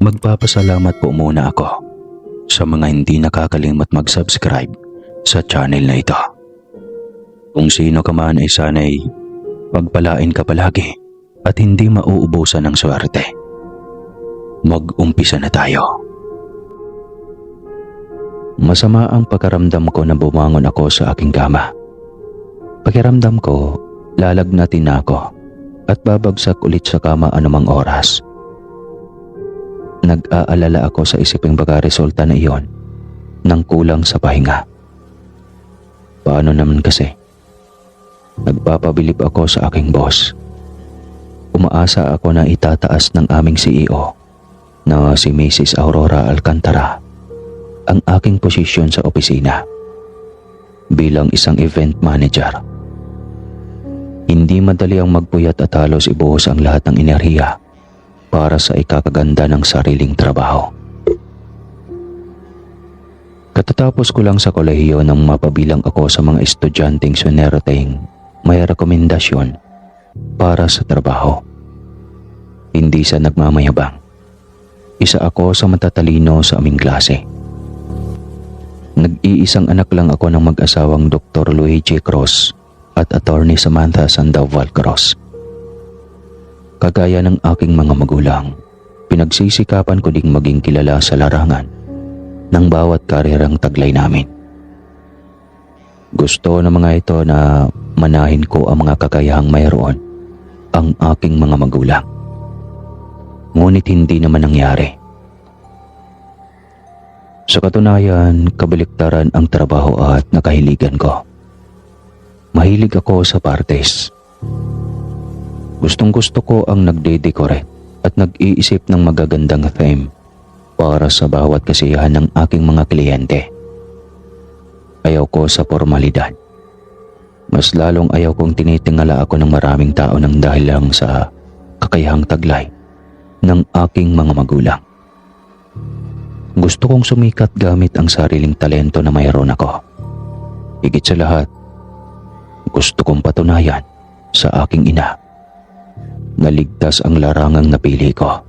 Magpapasalamat po muna ako sa mga hindi nakakalimot mag-subscribe sa channel na ito. Kung sino ka man ay sana'y pagpalain ka palagi at hindi mauubusan ng swerte. Mag-umpisa na tayo. Masama ang pagkaramdam ko na bumangon ako sa aking kama. Pakiramdam ko, lalagnatin na ako at babagsak ulit sa kama anumang oras. Nag-aalala ako sa isiping baka resulta na iyon ng kulang sa pahinga. Paano naman kasi? Nagpapabilib ako sa aking boss. Umaasa ako na itataas ng aming CEO na si Mrs. Aurora Alcantara ang aking posisyon sa opisina bilang isang event manager. Hindi madali ang magpuyat at halos ibuhos ang lahat ng enerhiya para sa ikakaganda ng sariling trabaho. Katatapos ko lang sa kolehiyo nang mapabilang ako sa mga estudyanteng sunerteng may rekomendasyon para sa trabaho. Hindi sa nagmamayabang. Isa ako sa matatalino sa aming klase. Nag-iisang anak lang ako ng mag-asawang Dr. Luigi Cruz at Attorney Samantha Sandoval Cruz. Kagaya ng aking mga magulang, pinagsisikapan ko ding maging kilala sa larangan ng bawat karerang taglay namin. Gusto ng mga ito na manahin ko ang mga kakayahang mayroon ang aking mga magulang. Ngunit hindi naman nangyari. Sa katunayan, kabaliktaran ang trabaho at nakahiligan ko. Mahilig ako sa parties. Gustong-gusto ko ang nagde-decorate at nag-iisip ng magagandang theme para sa bawat kasiyahan ng aking mga kliyente. Ayaw ko sa formalidad. Mas lalong ayaw kong tinitingala ako ng maraming tao nang dahil lang sa kakayahang taglay ng aking mga magulang. Gusto kong sumikat gamit ang sariling talento na mayroon ako. Higit sa lahat, gusto kong patunayan sa aking ina na ligtas ang larangang napili ko.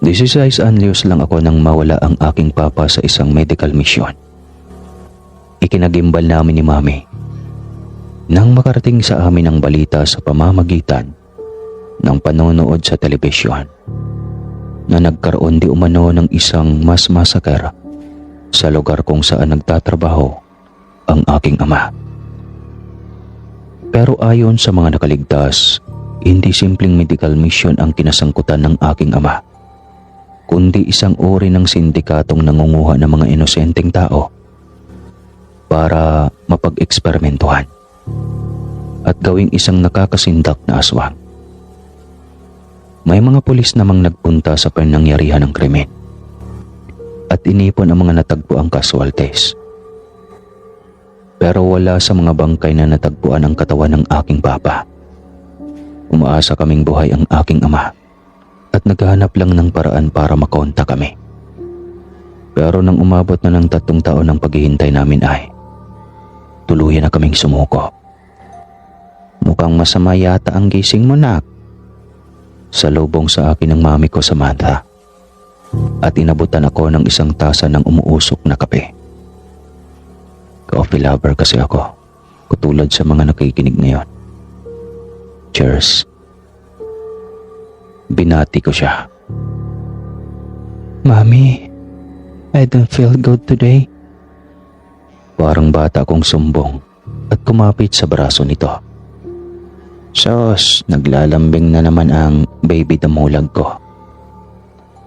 16 anyos lang ako nang mawala ang aking papa sa isang medical mission. Ikinagimbal namin ni Mami nang makarating sa amin ang balita sa pamamagitan ng panonood sa telebisyon na nagkaroon di umano ng isang mass massacre sa lugar kung saan nagtatrabaho ang aking ama. Pero ayon sa mga nakaligtas, hindi simpleng medical mission ang kinasangkutan ng aking ama, kundi isang uri ng sindikatong nangunguha ng mga inosenteng tao para mapag-eksperimentuhan at gawing isang nakakasindak na aswang. May mga pulis namang nagpunta sa panangyarihan ng krimen at inipon ang mga natagpuang casualties. Pero wala sa mga bangkay na natagpuan ang katawan ng aking papa. Umaasa kaming buhay ang aking ama at naghahanap lang ng paraan para makonta kami. Pero nang umabot na ng 3 taon ng paghihintay namin ay tuluyan na kaming sumuko. Mukhang masama yata ang gising mo, nak. Salubong sa akin ng mami ko, Samantha, at inabutan ako ng isang tasa ng umuusok na kape. Coffee lover kasi ako, katulad sa mga nakikinig ngayon. Cheers. Binati ko siya. Mami, I don't feel good today. Parang bata akong sumbong at kumapit sa braso nito. Sos, naglalambing na naman ang baby damulag ko.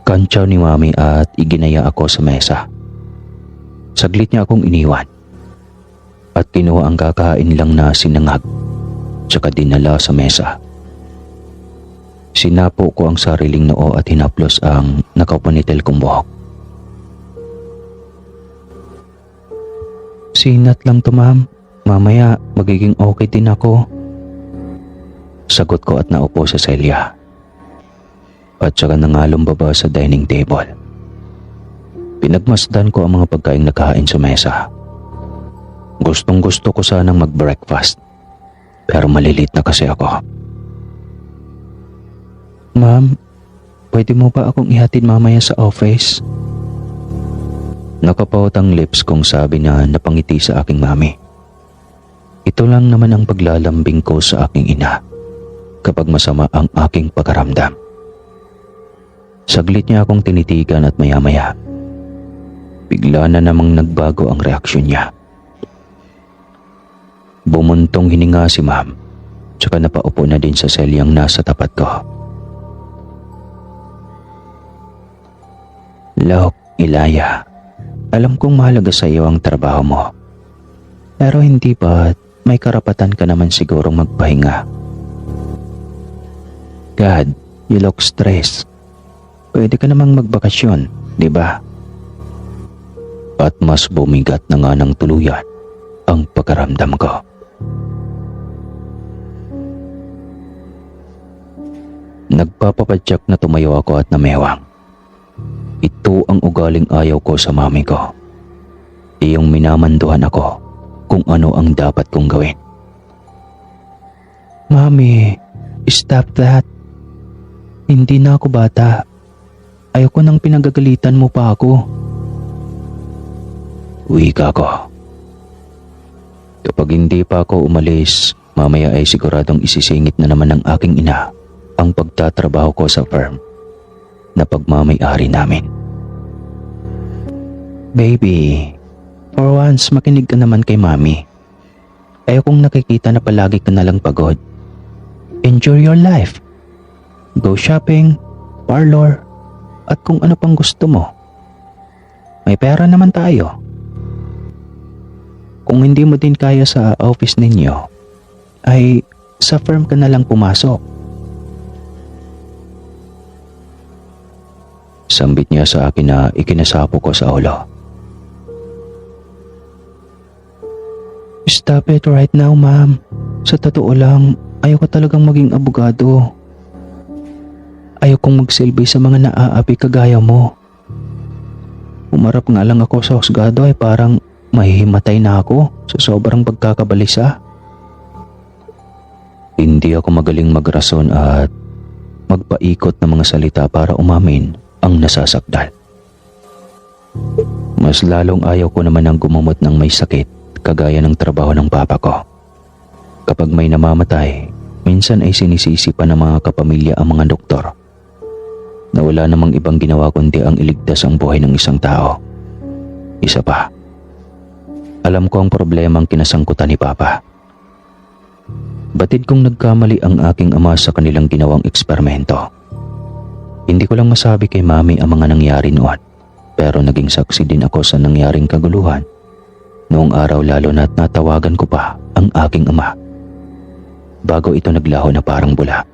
Kantsaw ni Mami at iginaya ako sa mesa. Saglit niya akong iniwan at kinuha ang kakain lang na sinangag tsaka dinala sa mesa. Sinapo ko ang sariling noo at hinaplos ang nakapunitil kong buhok. Sinat lang to, ma'am. Mamaya magiging okay din ako. Sagot ko at naupo sa selya. At saka nangalumbaba sa dining table. Pinagmasdan ko ang mga pagkaing nakahain sa mesa. Gustong gusto ko sanang mag-breakfast, pero malilit na kasi ako. Ma'am, pwede mo ba akong ihatid mamaya sa office? Nakapaut ang lips kong sabi na napangiti sa aking mami. Ito lang naman ang paglalambing ko sa aking ina kapag masama ang aking pagkaramdam. Saglit niya akong tinitigan at maya-maya, bigla na namang nagbago ang reaksyon niya. Bumuntong hininga si ma'am, tsaka napaupo na din sa selyang nasa tapat ko. Look, Ilaya, alam kong mahalaga sa iyo ang trabaho mo. Pero hindi ba't may karapatan ka naman sigurong magpahinga? God, you look stressed. Pwede ka namang magbakasyon, di ba? At mas bumigat na nga ng tuluyan ang pagkaramdam ko. Nagpapapadyak na tumayo ako at namewang. Ito ang ugaling ayaw ko sa mami ko. Iyong minamanduhan ako kung ano ang dapat kong gawin. Mami, stop that. Hindi na ako bata. Ayoko nang pinagagalitan mo pa ako. Wika ko. Kapag hindi pa ako umalis, mamaya ay siguradong isisingit na naman ng aking ina ang pagtatrabaho ko sa firm na pagmamay-ari namin. Baby, for once makinig ka naman kay mami. Ayokong nakikita na palagi ka nalang pagod. Enjoy your life. Go shopping, parlor, at kung ano pang gusto mo. May pera naman tayo. Kung hindi mo din kaya sa office ninyo, ay sa firm ka na lang pumasok. Sambit niya sa akin na ikinasapo ko sa ulo. Stop it right now, ma'am. Sa totoo lang, ayoko talagang maging abogado. Ayokong magsilbi sa mga naaapi kagaya mo. Umarap nga lang ako sa husgado ay parang mahihimatay na ako sa sobrang pagkakabalisa. Hindi ako magaling magrason at magpaikot ng mga salita para umamin ang nasasaktan. Mas lalong ayaw ko naman ang gumamot ng may sakit kagaya ng trabaho ng papa ko. Kapag may namamatay, minsan ay sinisisi pa ng mga kapamilya ang mga doktor na wala namang ibang ginawa kundi ang iligtas ang buhay ng isang tao. Isa pa, alam ko ang problemang kinasangkutan ni Papa. Batid kong nagkamali ang aking ama sa kanilang ginawang eksperimento. Hindi ko lang masabi kay Mami ang mga nangyari noon, pero naging saksi din ako sa nangyaring kaguluhan noong araw, lalo na't natawagan ko pa ang aking ama bago ito naglaho na parang bula.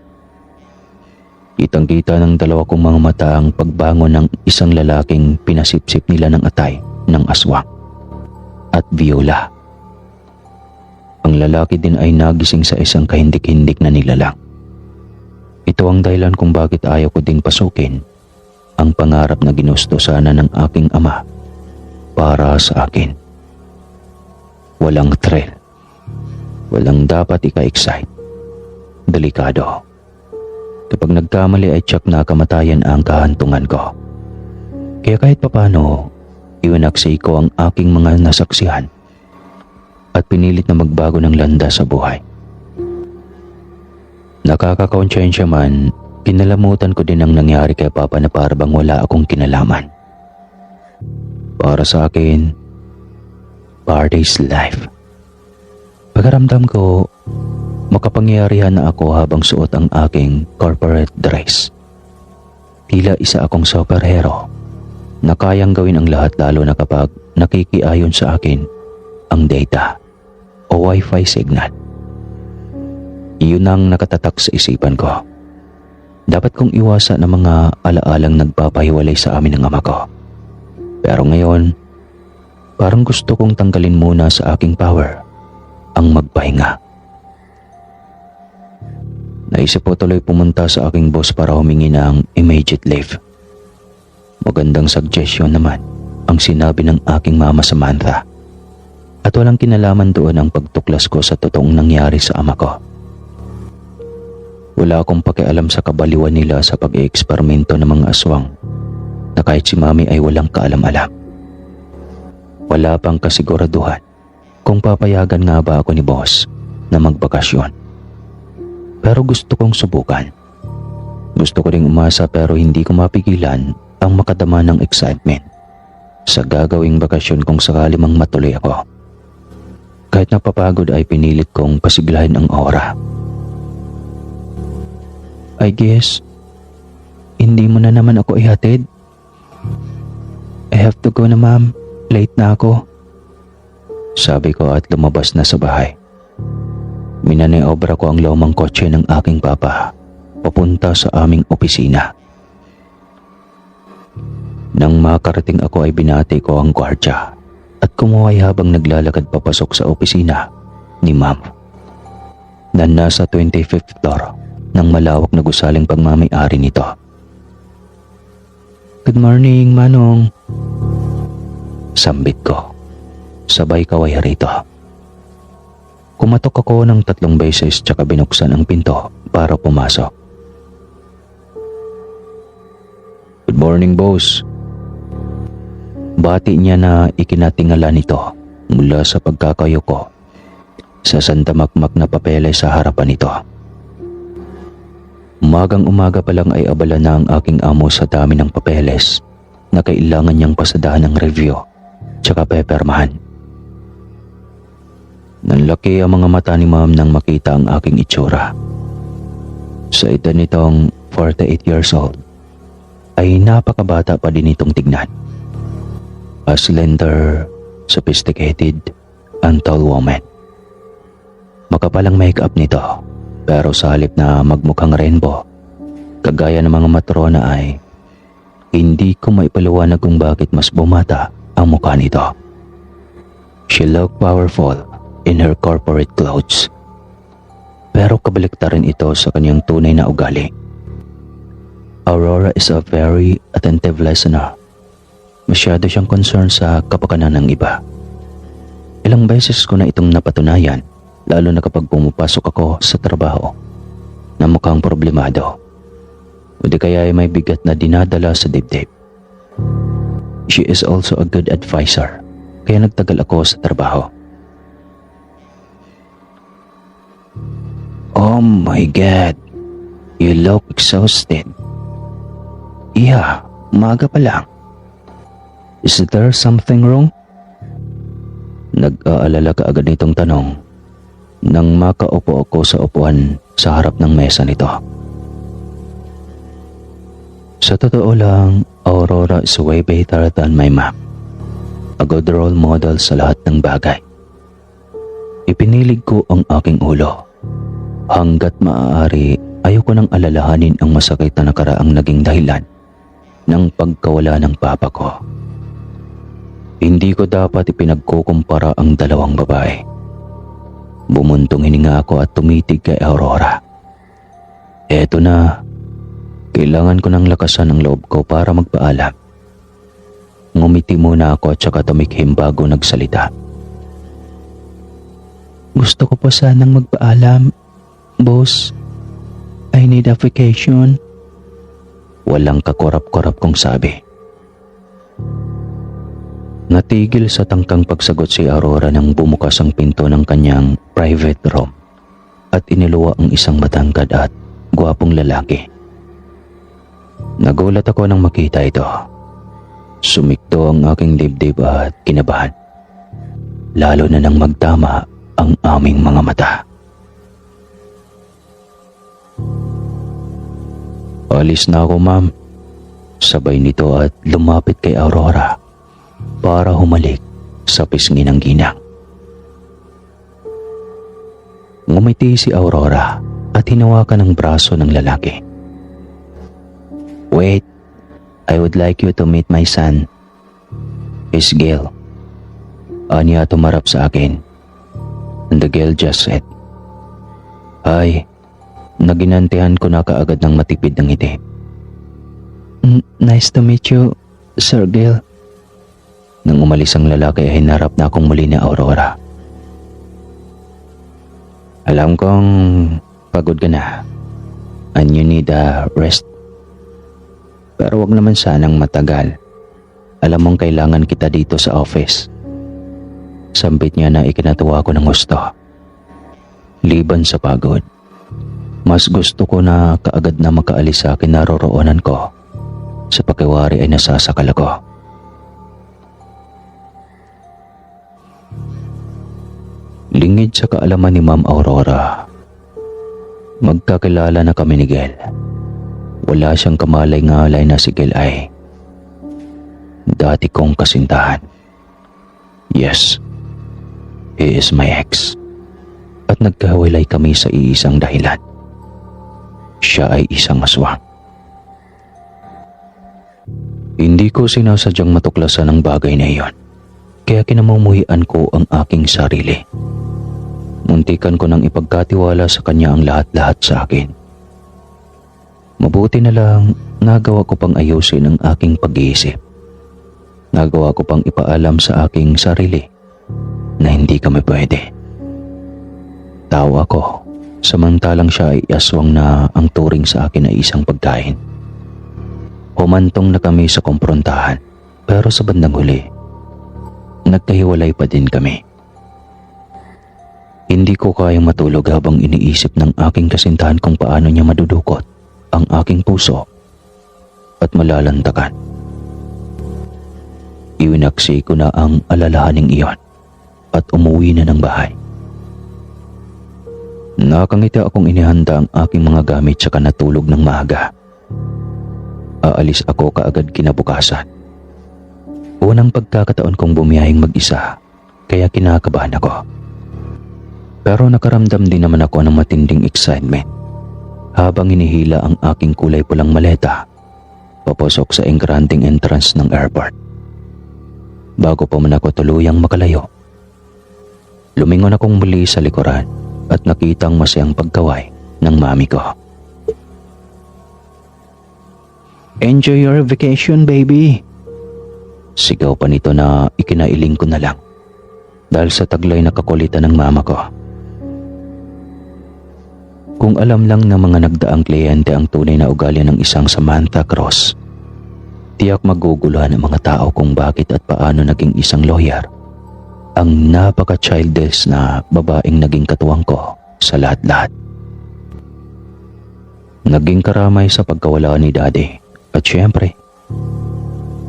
Kitang-kita ng dalawa kong mga mata ang pagbangon ng isang lalaking pinasipsip nila ng atay ng aswang at viola. Ang lalaki din ay nagising sa isang kahindik-hindik na nilalang. Ito ang dahilan kung bakit ayaw ko din pasukin ang pangarap na ginusto sana ng aking ama para sa akin. Walang thrill. Walang dapat ika-excite. Delikado. Kapag nagkamali ay tiyak na kamatayan ang kahantungan ko. Kaya kahit papano, iwinaksay ko ang aking mga nasaksihan at pinilit na magbago ng landas sa buhay. Nakakakonsensya man, kinalamutan ko din ang nangyari kay Papa na parang wala akong kinalaman. Para sa akin, party's life. Pagkaramdam ko, makapangyarihan na ako habang suot ang aking corporate dress. Tila isa akong superhero na kayang gawin ang lahat, lalo na kapag nakikiayon sa akin ang data o wifi signal. Iyon ang nakatatak sa isipan ko. Dapat kong iwasan ng mga alaalang nagpapahiwalay sa amin ng ama ko. Pero ngayon, parang gusto kong tanggalin muna sa aking power ang magpahinga. Naisip ko tuloy pumunta sa aking boss para humingi ng immediate leave. Magandang suggestion naman ang sinabi ng aking mama Samantha. At walang kinalaman doon ang pagtuklas ko sa totoong nangyari sa ama ko. Wala akong pakialam sa kabaliwan nila sa pag-eeksperimento ng mga aswang na kahit si Mami ay walang kaalam-alam. Wala pang kasiguraduhan kung papayagan nga ba ako ni Boss na magbakasyon. Pero gusto kong subukan. Gusto ko ring umasa pero hindi ko mapigilan ang makadama ng excitement sa gagawing bakasyon kung sakali mang matuloy ako. Kahit napapagod ay pinilit kong pasiglahin ang aura. I guess, hindi mo na naman ako ihatid. I have to go na, ma'am. Late na ako. Sabi ko at lumabas na sa bahay. Minaniobra ko ang lumang kotse ng aking papa papunta sa aming opisina. Nang makarating ako ay binati ko ang gwardya at kumuhay habang naglalakad papasok sa opisina ni Ma'am na nasa 25th floor ng malawak na gusaling pagmamay-ari nito. Good morning, Manong. Sambit ko. Sabay kaway rito. Kumatok ako ng 3 beses tsaka binuksan ang pinto para pumasok. Good morning, boss. Bati niya na ikinatingala nito mula sa pagkakayuko sa sandamakmak na papeles sa harapan nito. Umagang-umaga pa lang ay abala na ang aking amo sa dami ng papeles na kailangan niyang pasadahan ng review tsaka pepermahan. Nanlaki ang mga mata ni Ma'am nang makita ang aking itsura. Sa edad nitong 48 years old, ay napakabata pa din itong tignan. A slender, sophisticated, and tall woman. Makapal ang makeup nito, pero sa halip na magmukhang rainbow, kagaya ng mga matrona ay hindi ko maipaliwanag kung bakit mas bumata ang mukha nito. She looked powerful in her corporate clothes. Pero kabaliktaran ito sa kanyang tunay na ugali. Aurora is a very attentive listener. Masyado siyang concerned sa kapakanan ng iba. Ilang beses ko na itong napatunayan, lalo na kapag pumapasok ako sa trabaho na mukhang problemado o di kaya ay may bigat na dinadala sa dibdib. She is also a good advisor, kaya nagtagal ako sa trabaho. Oh my God, you look exhausted. Yeah, umaga pa lang. Is there something wrong? Nag-aalala ka agad nitong tanong nang makaupo ako sa upuan sa harap ng mesa nito. Sa totoo lang, Aurora is way better than my mom. A good role model sa lahat ng bagay. Ipinilig ko ang aking ulo. Hanggat maaari, ayoko nang alalahanin ang masakit na nakaraang naging dahilan ng pagkawala ng papa ko. Hindi ko dapat ipinagkukumpara ang dalawang babae. Bumuntong hininga ako at tumitig kay Aurora. Eto na, kailangan ko ng lakasan ang loob ko para magpaalam. Ngumiti muna ako at saka tumikhim bago nagsalita. Gusto ko pa sanang magpaalam, boss. I need a vacation. Walang kakurap-kurap kong sabi. Natigil sa tangkang pagsagot si Aurora nang bumukas ang pinto ng kanyang private room at iniluwa ang isang matangkad at gwapong lalaki. Nagulat ako nang makita ito. Sumikto ang aking dibdib at kinabahan. Lalo na nang magtama ang aming mga mata. Alis na ako, ma'am. Sabay nito at lumapit kay Aurora para humalik sa pisngi ng ginang. Ngumiti si Aurora at hinawakan ang braso ng lalaki. Wait, I would like you to meet my son. Miss Gail. Anya tumarap sa akin. And the girl just said, Hi. Naginantihan ko na kaagad ng matipid ng ngiti. Nice to meet you, Sir Gail. Nang umalis ang lalaki ay hinarap na akong muli ni Aurora. Alam kong pagod ka na. and you need a rest. Pero wag naman sanang matagal. Alam mong kailangan kita dito sa office. Sambit niya na ikinatawa ko ng gusto. Liban sa pagod, mas gusto ko na kaagad na makaalis sa kinaroroonan ko. Sa pakiwari ay nasasakal ako. Lingid sa kaalaman ni Ma'am Aurora. Magkakilala na kami ni Gel. Wala siyang kamalay-ngalay na si Gel ay dati kong kasintahan. Yes, he is my ex. At nagkahiwalay kami sa iisang dahilan. Siya ay isang aswang. Hindi ko sinasadyang matuklasan ang bagay na iyon, kaya kinamumuhian ko ang aking sarili. Muntikan ko nang ipagkatiwala sa kanya ang lahat-lahat sa akin. Mabuti na lang nagawa ko pang ayusin ang aking pag-iisip. Nagawa ko pang ipaalam sa aking sarili na hindi kami pwede. Tao ako, samantalang siya ay aswang na ang turing sa akin ay isang pagkain. Humantong na kami sa kumprontahan, pero sa bandang huli, nagkahiwalay pa din kami. Hindi ko kayang matulog habang iniisip ng aking kasintahan kung paano niya madudukot ang aking puso at malalantakan. Iwinaksi ko na ang alalahaning iyon at umuwi na ng bahay. Nakangiti akong inihanda ang aking mga gamit saka natulog ng maaga. Aalis ako kaagad kinabukasan. Unang pagkakataon kong bumiyahing mag-isa, kaya kinakabahan ako. Pero nakaramdam din naman ako ng matinding excitement habang hinihila ang aking kulay pulang maleta papasok sa engranding entrance ng airport. Bago pa man ako tuluyang makalayo, lumingon akong muli sa likuran at nakita ang masayang pagkaway ng mami ko. "Enjoy your vacation, baby!" Sigaw pa nito na ikinailing ko na lang dahil sa taglay na kakulitan ng mama ko. Kung alam lang ng mga nagdaang kliyente ang tunay na ugali ng isang Samantha Cross, tiyak maguguluhan ang mga tao kung bakit at paano naging isang lawyer ang napaka-childish na babaeng naging katuwang ko sa lahat-lahat. Naging karamay sa pagkawala ni Daddy at syempre,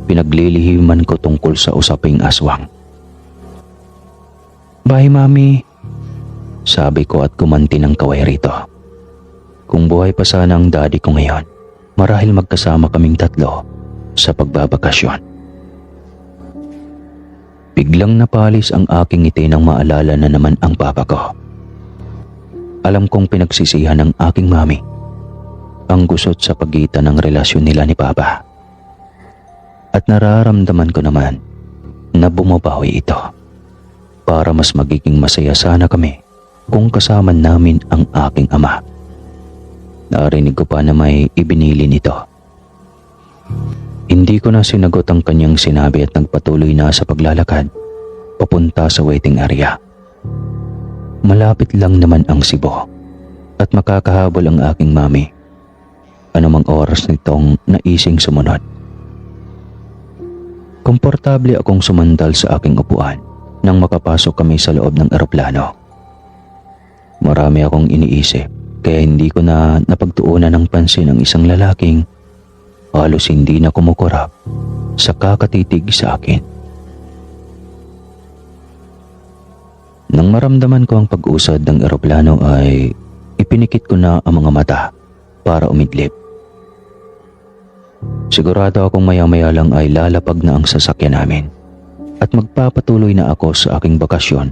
pinaglilihiman ko tungkol sa usaping aswang. "Bye, Mami," sabi ko at kumanti ng kaway rito. Kung buhay pa sana ang daddy ko ngayon, marahil magkasama kaming tatlo sa pagbabakasyon. Biglang napalis ang aking ngiti nang maalala na naman ang papa ko. Alam kong pinagsisihan ng aking mami ang gusot sa pagitan ng relasyon nila ni papa. At nararamdaman ko naman na bumabawi ito para mas magiging masaya sana kami kung kasama namin ang aking ama. Narinig ko pa na may ibinili nito. Hindi ko na sinagot ang kanyang sinabi at nagpatuloy na sa paglalakad papunta sa waiting area. Malapit lang naman ang Cebu at makakahabol ang aking mami anumang oras nitong naising sumunod. Komportable akong sumandal sa aking upuan nang makapasok kami sa loob ng eroplano. Marami akong iniisip kaya hindi ko na napagtuunan ng pansin ang isang lalaking halos hindi na kumukurap sa kakatitig sa akin. Nang maramdaman ko ang pag-usad ng eroplano ay ipinikit ko na ang mga mata para umidlip. Sigurado akong maya-maya lang ay lalapag na ang sasakyan namin at magpapatuloy na ako sa aking bakasyon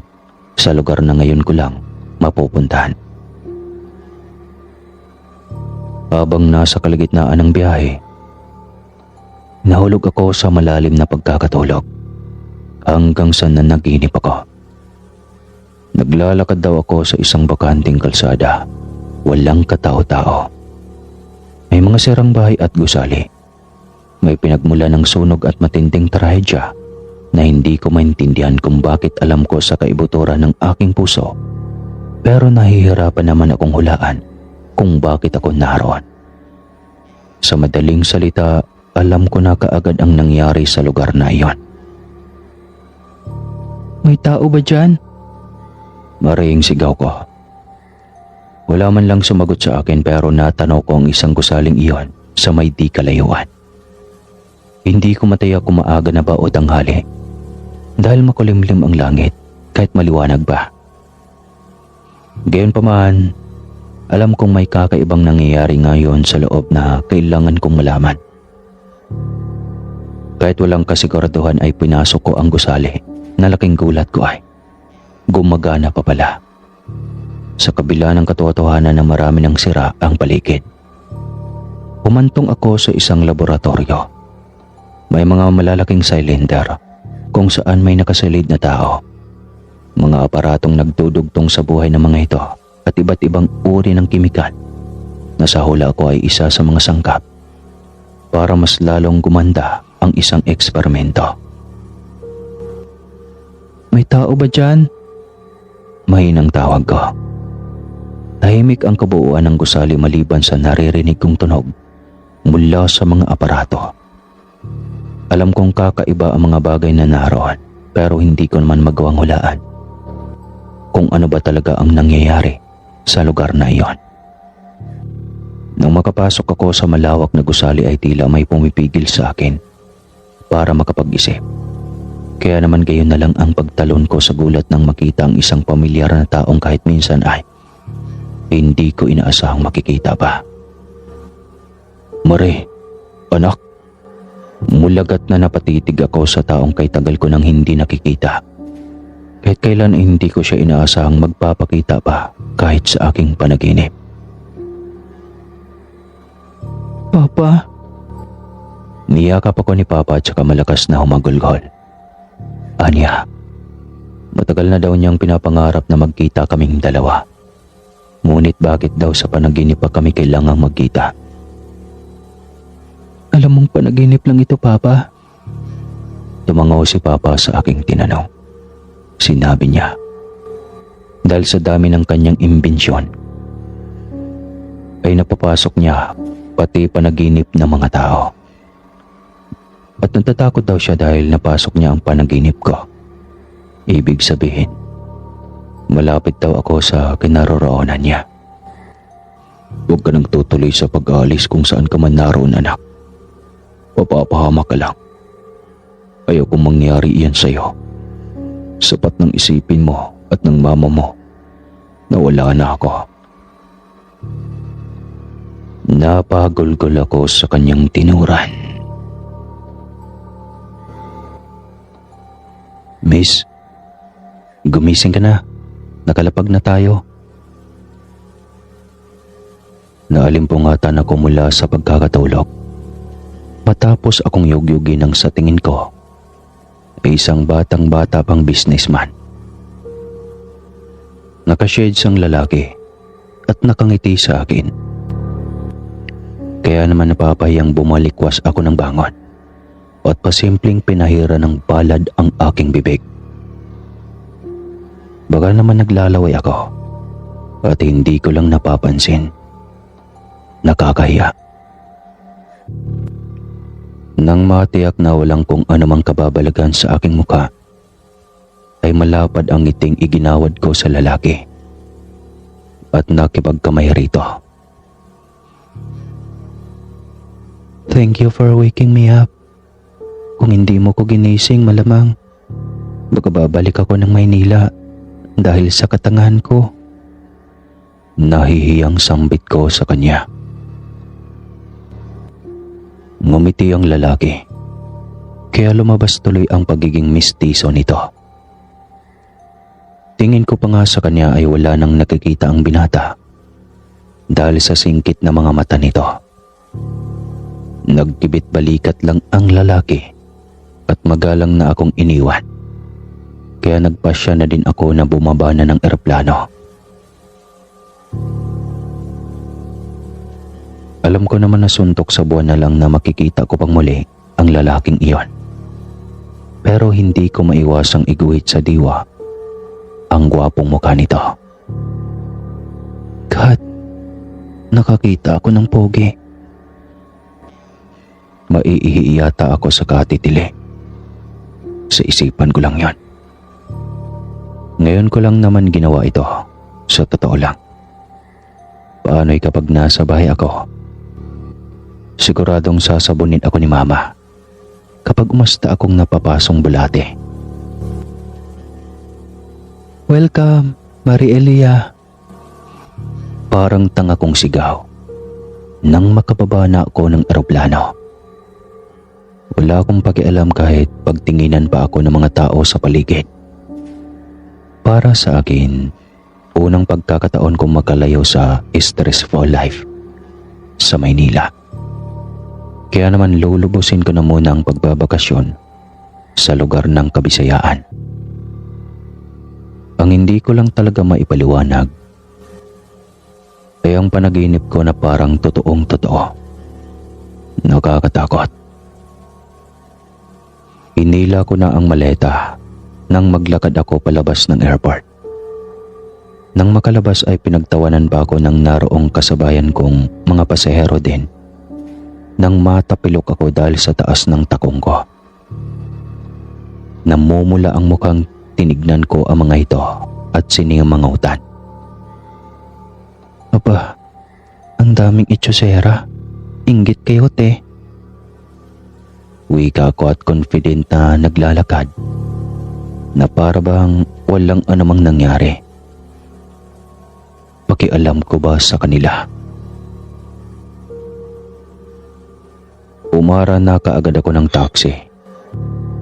sa lugar na ngayon ko lang mapupuntahan. Habang nasa kalagitnaan ng biyahe, nahulog ako sa malalim na pagkakatulog hanggang sa nanaginip ako. Naglalakad daw ako sa isang bakanting kalsada, walang katao-tao. May mga sirang bahay at gusali. May pinagmula ng sunog at matinding trahedya na hindi ko maintindihan kung bakit alam ko sa kaibutura ng aking puso, pero nahihirapan naman akong hulaan kung bakit ako naroon. Sa madaling salita, alam ko na kaagad ang nangyari sa lugar na iyon. May tao ba dyan? Maring sigaw ko. Wala man lang sumagot sa akin pero natanaw ko ang isang gusaling iyon sa may di kalayuan. Hindi ko mataya kung maaga na ba o tanghali dahil makulimlim ang langit kahit maliwanag ba. Gayunpaman, alam kong may kakaibang nangyayari ngayon sa loob na kailangan kong malaman. Kahit walang kasiguraduhan ay pinasok ko ang gusali na laking gulat ko ay gumagana pa pala. Sa kabila ng katotohanan na marami ng sira ang paligid. Humantong ako sa isang laboratorio. May mga malalaking cylinder kung saan may nakasilid na tao. Mga aparatong nagdudugtong sa buhay ng mga ito at iba't ibang uri ng kimikal na sa hula ko ay isa sa mga sangkap para mas lalong gumanda ang isang eksperimento. May tao ba dyan? Mahinang tawag ko. Tahimik ang kabuuan ng gusali maliban sa naririnig kong tunog mula sa mga aparato. Alam kong kakaiba ang mga bagay na naroon pero hindi ko naman magawang hulaan kung ano ba talaga ang nangyayari sa lugar na iyon. Nang makapasok ako sa malawak na gusali ay tila may pumipigil sa akin para makapag-isip. Kaya naman gayon na lang ang pagtalon ko sa gulat nang makita ang isang pamilyar na taong kahit minsan ay hindi ko inaasahang makikita pa. Mare, anak. Mulagat na napatitig ako sa taong kay tagal ko nang hindi nakikita. Kahit kailan ay hindi ko siya inaasahang magpapakita pa kahit sa aking panaginip. Papa? Niyakap ako ni Papa at saka malakas na humagulgol. Anya, matagal na daw niyang pinapangarap na magkita kaming dalawa. Ngunit bakit daw sa panaginip pa kami kailangang magkita? Alam mong panaginip lang ito, Papa. Tumangaw si Papa sa aking tinanaw. Sinabi niya, dahil sa dami ng kanyang imbensyon, ay napapasok niya pati panaginip ng mga tao. At natatakot daw siya dahil napasok niya ang panaginip ko. Ibig sabihin, malapit daw ako sa kinaroroonan niya. Huwag ka nang tutuloy sa pag-aalis kung saan ka man naroon, anak. Papapahamak ka lang. Ayaw kong mangyari iyan sa'yo. Sapat ng isipin mo at ng mama mo na wala na ako. Napagulgol ako sa kanyang tinuran. Miss, gumising ka na. Nakalapag na tayo. Naalimpungatan ako mula sa pagkakatulog. Matapos akong yugyugin ng sa tingin ko ay isang batang-bata pang businessman. Nakashades ang lalaki at nakangiti sa akin. Kaya naman napapahiyang bumalikwas ako ng bangon at pasimpleng pinahira ng palad ang aking bibig. Baka naman naglalaway ako at hindi ko lang napapansin. Nakakahiya. Nang matiyak na walang kung anumang kababalagan sa aking mukha, ay malapad ang ngiting iginawad ko sa lalaki at nakipagkamay rito. Thank you for waking me up. Kung hindi mo ko ginising, malamang baka babalik ako ng Maynila dahil sa katangahan ko. Nahihiyang sambit ko sa kanya. Ngumiti ang lalaki, kaya lumabas tuloy ang pagiging mistiso nito. Tingin ko pa nga sa kanya ay wala nang nakikita ang binata dahil sa singkit na mga mata nito. Nagkibit balikat lang ang lalaki at magalang na akong iniwan. Kaya nagpasya na din ako na bumaba na ng eroplano. Alam ko naman na suntok sa buwan na lang na makikita ko pang muli ang lalaking iyon. Pero hindi ko maiwasang iguhit sa diwa ang gwapong mukha nito. God, nakakita ako ng pogi. Maiihi yata ako sa katitili. Sa isipan ko lang yon. Ngayon ko lang naman ginawa ito, sa totoo lang. Paano'y kapag nasa bahay ako? Siguradong sasabunin ako ni Mama kapag umasta akong napapasong bulate. Welcome, Marielia. Parang tanga kong sigaw nang makababa na ako ng eroplano. Wala akong pakialam kahit pagtinginan pa ako ng mga tao sa paligid. Para sa akin, unang pagkakataon kong makalayo sa stressful life sa Maynila. Kaya naman lulubusin ko na muna ang pagbabakasyon sa lugar ng Kabisayaan. Ang hindi ko lang talaga maipaliwanag ay ang panaginip ko na parang totoong totoo. Nakakatakot. Hinila ko na ang maleta nang maglakad ako palabas ng airport. Nang makalabas ay pinagtawanan pa ako ng naroong kasabayan kong mga pasahero din nang matapilok ako dahil sa taas ng takong ko. Namumula ang mukhang tinignan ko ang mga ito at sinimangutan. Aba, ang daming itsosera. Inggit kayo, te. Wika ko at confident na naglalakad na para bang walang anumang nangyari. Pakialam ko ba sa kanila? Umara na kaagad ako ng taxi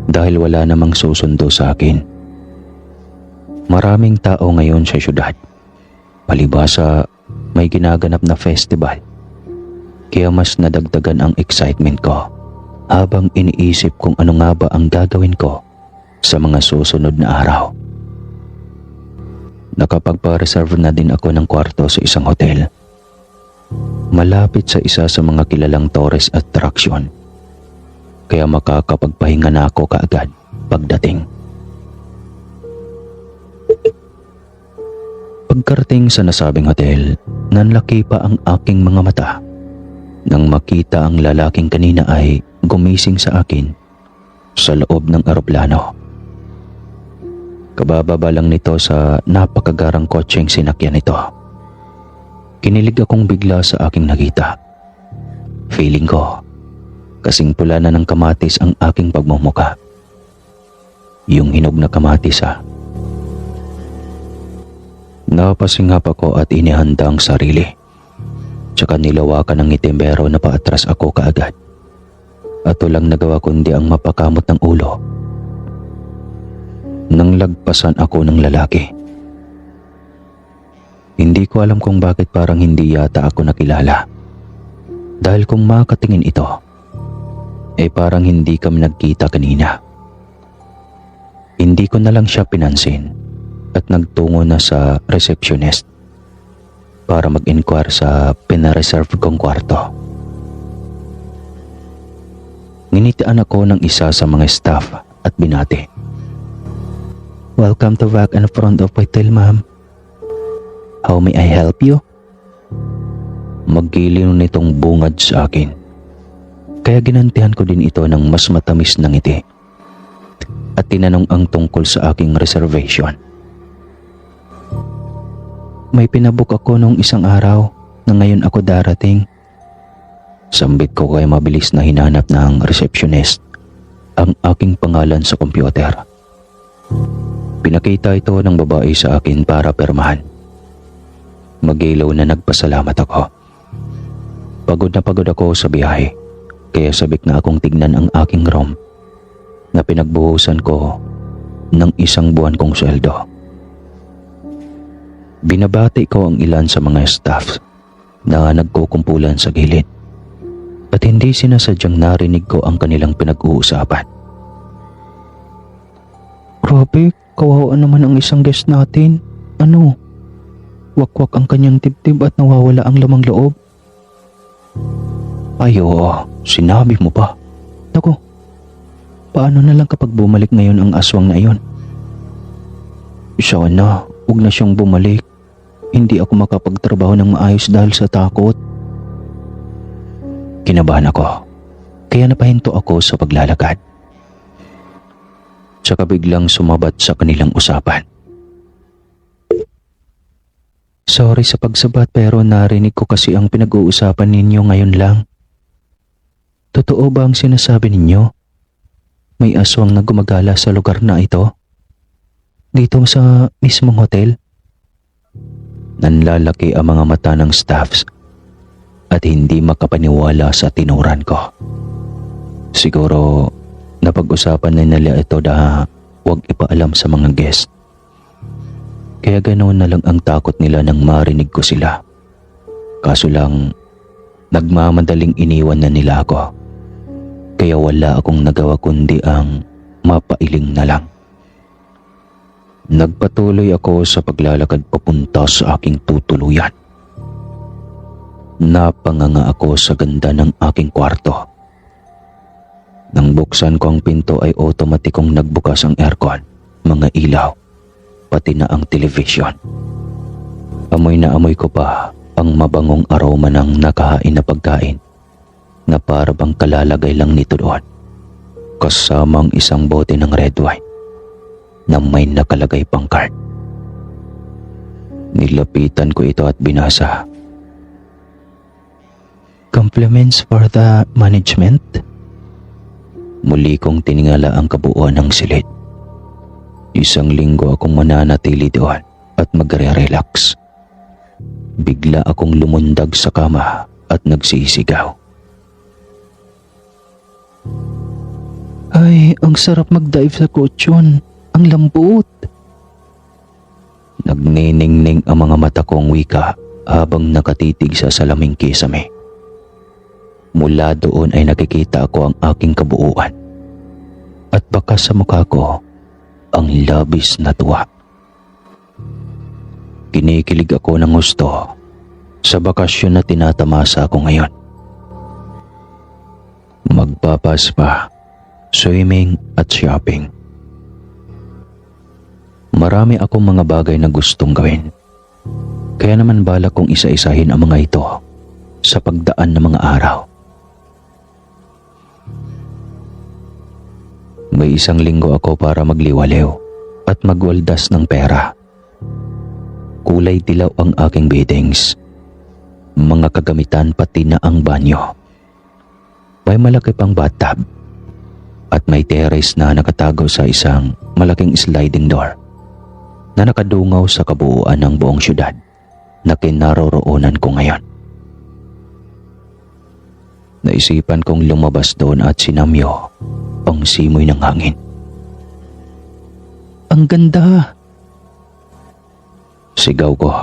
dahil wala namang susundo sa akin. Maraming tao ngayon sa syudad. Palibhasa may ginaganap na festival. Kaya mas nadagdagan ang excitement ko habang iniisip kung ano nga ba ang gagawin ko sa mga susunod na araw. Nakapagpa-reserve na din ako ng kwarto sa isang hotel. Malapit sa isa sa mga kilalang tourist attraction. Kaya makakapagpahinga na ako kaagad pagdating. Pagkarating sa nasabing hotel, nanlaki pa ang aking mga mata nang makita ang lalaking kanina ay gumising sa akin sa loob ng eroplano. Kabababa lang nito sa napakagarang kotseng sinakyan nito. Kinilig akong bigla sa aking nakita. Feeling ko, kasing pula na ng kamatis ang aking pagmumuka. Yung hinog na kamatis Napasingap ako at inihanda ang sarili. Tsaka nilawakan ng itimbero na paatras ako kaagad. At walang nagawa kundi ang mapakamot ng ulo. Nang lagpasan ako ng lalaki. Hindi ko alam kung bakit parang hindi yata ako nakilala. Dahil kung makatingin ito, parang hindi kami nagkita kanina. Hindi ko na lang siya pinansin at nagtungo na sa receptionist para mag-inquire sa pinareserve kong kwarto. Nginitian ako ng isa sa mga staff at binati. Welcome to back and front of hotel, ma'am. How may I help you? Maggiliw nitong bungad sa akin. Kaya ginantihan ko din ito ng mas matamis na ngiti. At tinanong ang tungkol sa aking reservation. May pinabook ako nung isang araw na ngayon ako darating. Sambit ko kaya mabilis na hinanap ng receptionist ang aking pangalan sa kompyuter. Pinakita ito ng babae sa akin para permahan. Magilaw na nagpasalamat ako. Pagod na pagod ako sa biyahe, kaya sabik na akong tignan ang aking room na pinagbuhusan ko ng 1 buwan kong sweldo. Binabati ko ang ilan sa mga staff na nagkukumpulan sa gilid at hindi sinasadyang narinig ko ang kanilang pinag-uusapan. Grabe, kawawa naman ang isang guest natin. Ano? Wakwak ang kanyang tibtib at nawawala ang lamang loob. Ay oo, sinabi mo pa. Naku, paano na lang kapag bumalik ngayon ang aswang na iyon? Sana, huwag na siyang bumalik. Hindi ako makapagtrabaho ng maayos dahil sa takot. Kinabahan ako kaya napahinto ako sa paglalakad. Tsaka biglang sumabat sa kanilang usapan. Sorry sa pagsabat pero narinig ko kasi ang pinag-uusapan ninyo ngayon lang. Totoo ba ang sinasabi ninyo? May aswang na gumagala sa lugar na ito? Dito sa mismong hotel? Nanlalaki ang mga mata ng staffs at hindi makapaniwala sa tinuran ko. Siguro napag-usapan na nila ito na huwag ipaalam sa mga guest. Kaya ganoon na lang ang takot nila nang marinig ko sila. Kaso lang, nagmamadaling iniwan na nila ako. Kaya wala akong nagawa kundi ang mapailing na lang. Nagpatuloy ako sa paglalakad papunta sa aking tutuluyan. Napanganga ako sa ganda ng aking kwarto. Nang buksan ko ang pinto ay otomatikong nagbukas ang aircon, mga ilaw, pati na ang television. Amoy na amoy ko pa ang mabangong aroma ng nakahain na pagkain na para bang kalalagay lang nito doon, kasamang isang bote ng red wine na may nakalagay pang card. Nilapitan ko ito at binasa. Compliments for the management? Muli kong tiningala ang kabuuan ng silid. 1 linggo akong mananatili doon at magre-relax. Bigla akong lumundag sa kama at nagsisigaw. Ay, ang sarap mag-dive sa kutsyon. Ang lambot. Nagniningning ang mga mata kong wika habang nakatitig sa salaming kisame. Mula doon ay nakikita ako ang aking kabuuan. At baka sa mukha ko ang labis na tuwa. Kinikilig ako ng gusto sa bakasyon na tinatamasa ko ngayon. Magpapaspa, swimming at shopping. Marami akong mga bagay na gustong gawin. Kaya naman balak kong isa-isahin ang mga ito sa pagdaan ng mga araw. May 1 linggo ako para magliwaliw at magwaldas ng pera. Kulay dilaw ang aking biddings. Mga kagamitan pati na ang banyo. May malaki pang bathtub at may terrace na nakatago sa isang malaking sliding door na nakadungaw sa kabuuan ng buong syudad na kinaroroonan ko ngayon. Naisipan kong lumabas doon at sinamyo ang simoy ng hangin. Ang ganda! Sigaw ko.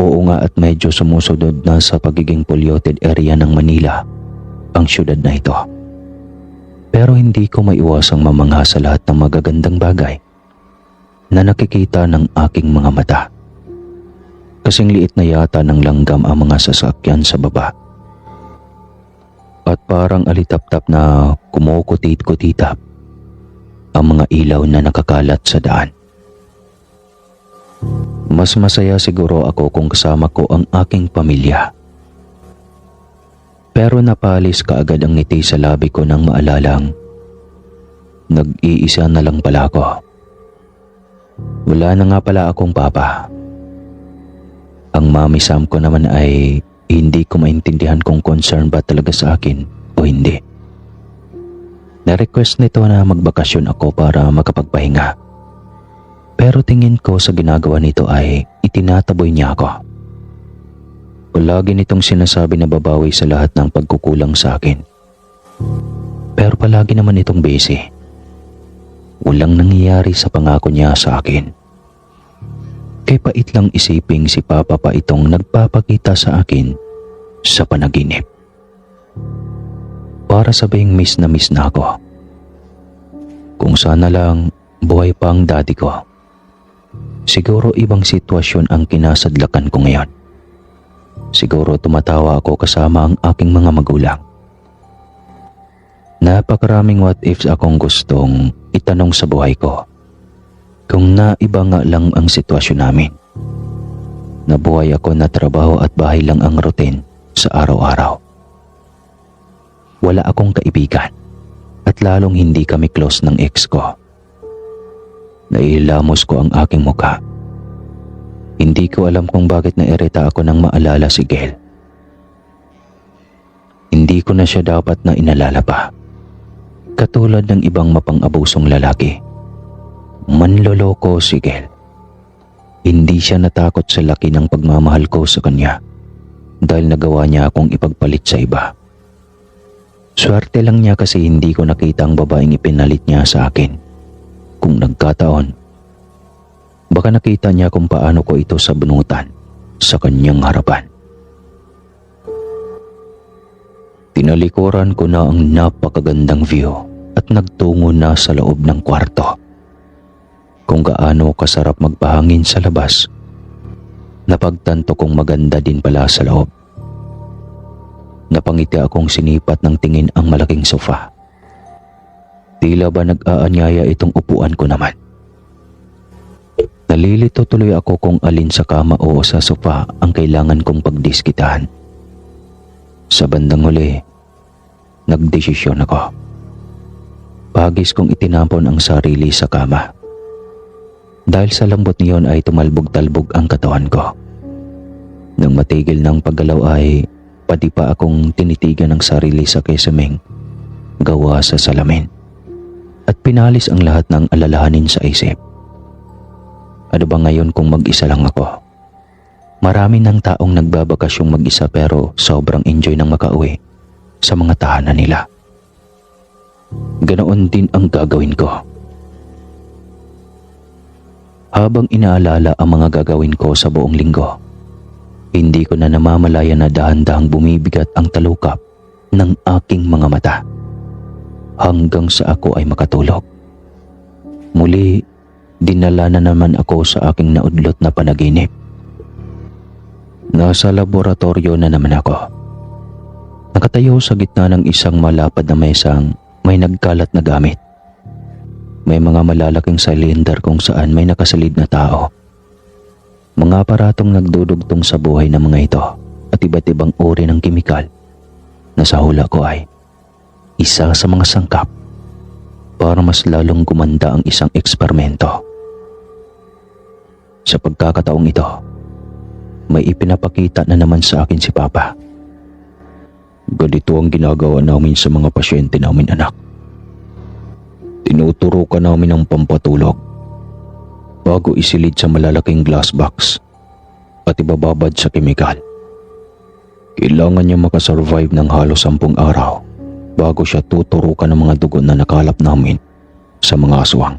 Oo nga at medyo sumusunod na sa pagiging polluted area ng Manila ang syudad na ito. Pero hindi ko maiwasang mamangha sa lahat ng magagandang bagay na nakikita ng aking mga mata. Kasing liit na yata ng langgam ang mga sasakyan sa baba. At parang alitap-tap na kumukutit-kutitap ang mga ilaw na nakakalat sa daan. Mas masaya siguro ako kung kasama ko ang aking pamilya. Pero napalis kaagad ang ngiti sa labi ko nang maalalang nag-iisa na lang pala ako. Wala na nga pala akong papa. Ang mami Sam ko naman ay hindi ko maintindihan kung concern ba talaga sa akin o hindi. Na-request nito na magbakasyon ako para makapagpahinga. Pero tingin ko sa ginagawa nito ay itinataboy niya ako. Palagi nitong sinasabi na babawi sa lahat ng pagkukulang sa akin. Pero palagi naman itong busy. Walang nangyayari sa pangako niya sa akin. Kaya pait lang isiping si Papa pa itong nagpapakita sa akin sa panaginip. Para sabihing miss na ako. Kung sana lang buhay pa ang daddy ko. Siguro ibang sitwasyon ang kinasadlakan ko ngayon. Siguro tumatawa ako kasama ang aking mga magulang. Napakaraming what ifs akong gustong itanong sa buhay ko. Kung naiba nga lang ang sitwasyon namin. Nabuhay ako na trabaho at bahay lang ang routine sa araw-araw. wala akong kaibigan at lalong hindi kami close ng ex ko. Nailamos ko ang aking muka. Hindi ko alam kung bakit nairita ako nang maalala si Gail. Hindi ko na siya dapat na inalala pa. Katulad ng ibang mapang-abusong lalaki. Manloloko si Gail. Hindi siya natakot sa laki ng pagmamahal ko sa kanya dahil nagawa niya akong ipagpalit sa iba. Swerte lang niya kasi hindi ko nakita ang babaeng ipinalit niya sa akin. Kung nagkataon, baka nakita niya kung paano ko ito sabunutan sa kanyang harapan. Tinalikuran ko na ang napakagandang view at nagtungo na sa loob ng kwarto. Kung gaano kasarap magpahangin sa labas, napagtanto kong maganda din pala sa loob. Napangiti akong sinipat ng tingin ang malaking sofa. Tila ba nag-aanyaya itong upuan ko naman. Nalilito tuloy ako kung alin sa kama o sa sofa ang kailangan kong pagdiskitahan. Sa bandang huli, nagdesisyon ako. Pagis kong itinampon ang sarili sa kama. Dahil sa lambot niyon ay tumalbog-talbog ang katawan ko. Nang matigil ng paggalaw ay pati pa akong tinitigan ng sarili sa kesameng gawa sa salamin. At pinalis ang lahat ng alalahanin sa isip. Ano ba ngayon kung mag-isa lang ako? Marami ng taong nagbabakasyong mag-isa pero sobrang enjoy ng makauwi sa mga tahanan nila. Ganoon din ang gagawin ko. Habang inaalala ang mga gagawin ko sa buong linggo, hindi ko na namamalaya na dahan-dahang bumibigat ang talukap ng aking mga mata hanggang sa ako ay makatulog. Muli, dinala na naman ako sa aking naudlot na panaginip. Nasa laboratorio na naman ako. Nakatayo sa gitna ng isang malapad na mesang may nagkalat na gamit. May mga malalaking cylinder kung saan may nakasalid na tao. Mga aparatong nagdudugtong sa buhay ng mga ito at iba't ibang uri ng kemikal na sa hula ko ay isa sa mga sangkap para mas lalong gumanda ang isang eksperimento. Sa pagkakataong ito, may ipinapakita na naman sa akin si Papa. Ganito ang ginagawa namin sa mga pasyente namin, anak. Tinuturukan namin ang pampatulog bago isilid sa malalaking glass box at ibababad sa kemikal. Kailangan niya makasurvive ng halos 10 araw bago siya tuturukan ng mga dugo na nakalap namin sa mga aswang.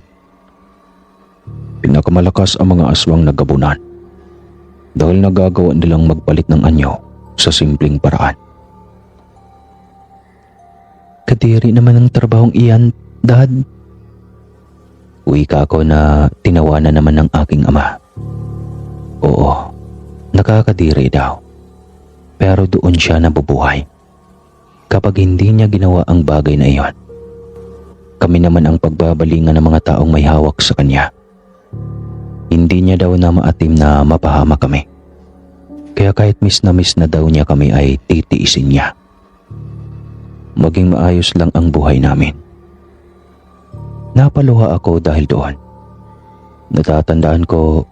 Pinakamalakas ang mga aswang na gabunan dahil nagagawa nilang magpalit ng anyo sa simpleng paraan. Kadiri naman ang trabahong iyan, Dad. Wika ko na tinawanan naman ng aking ama. Oo, nakakadiri daw. Pero doon siya nabubuhay kapag hindi niya ginawa ang bagay na iyon. Kami naman ang pagbabalingan ng mga taong may hawak sa kanya. Hindi niya daw na maatim na mapahama kami. Kaya kahit miss na daw niya kami ay titiisin niya. Maging maayos lang ang buhay namin. Napaluha ako dahil doon. Natatandaan ko,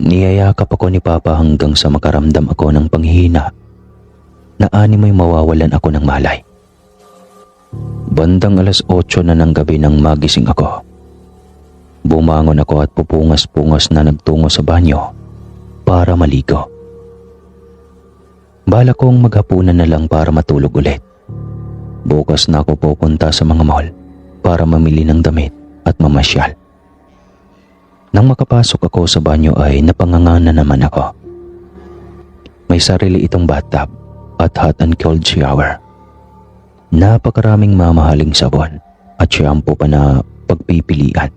niyayakap ako ni Papa hanggang sa makaramdam ako ng panghihina na animoy mawawalan ako ng malay. Bandang 8:00 na ng gabi nang magising ako. Bumangon ako at pupungas-pungas na nagtungo sa banyo para maligo. Bala kong maghapunan na lang para matulog ulit. Bukas na ako pupunta sa mga mall para mamili ng damit at mamasyal. Nang makapasok ako sa banyo ay napangangana naman ako. May sarili itong bathtub at hot and cold shower. Napakaraming mamahaling sabon at shampoo pa na pagpipilian.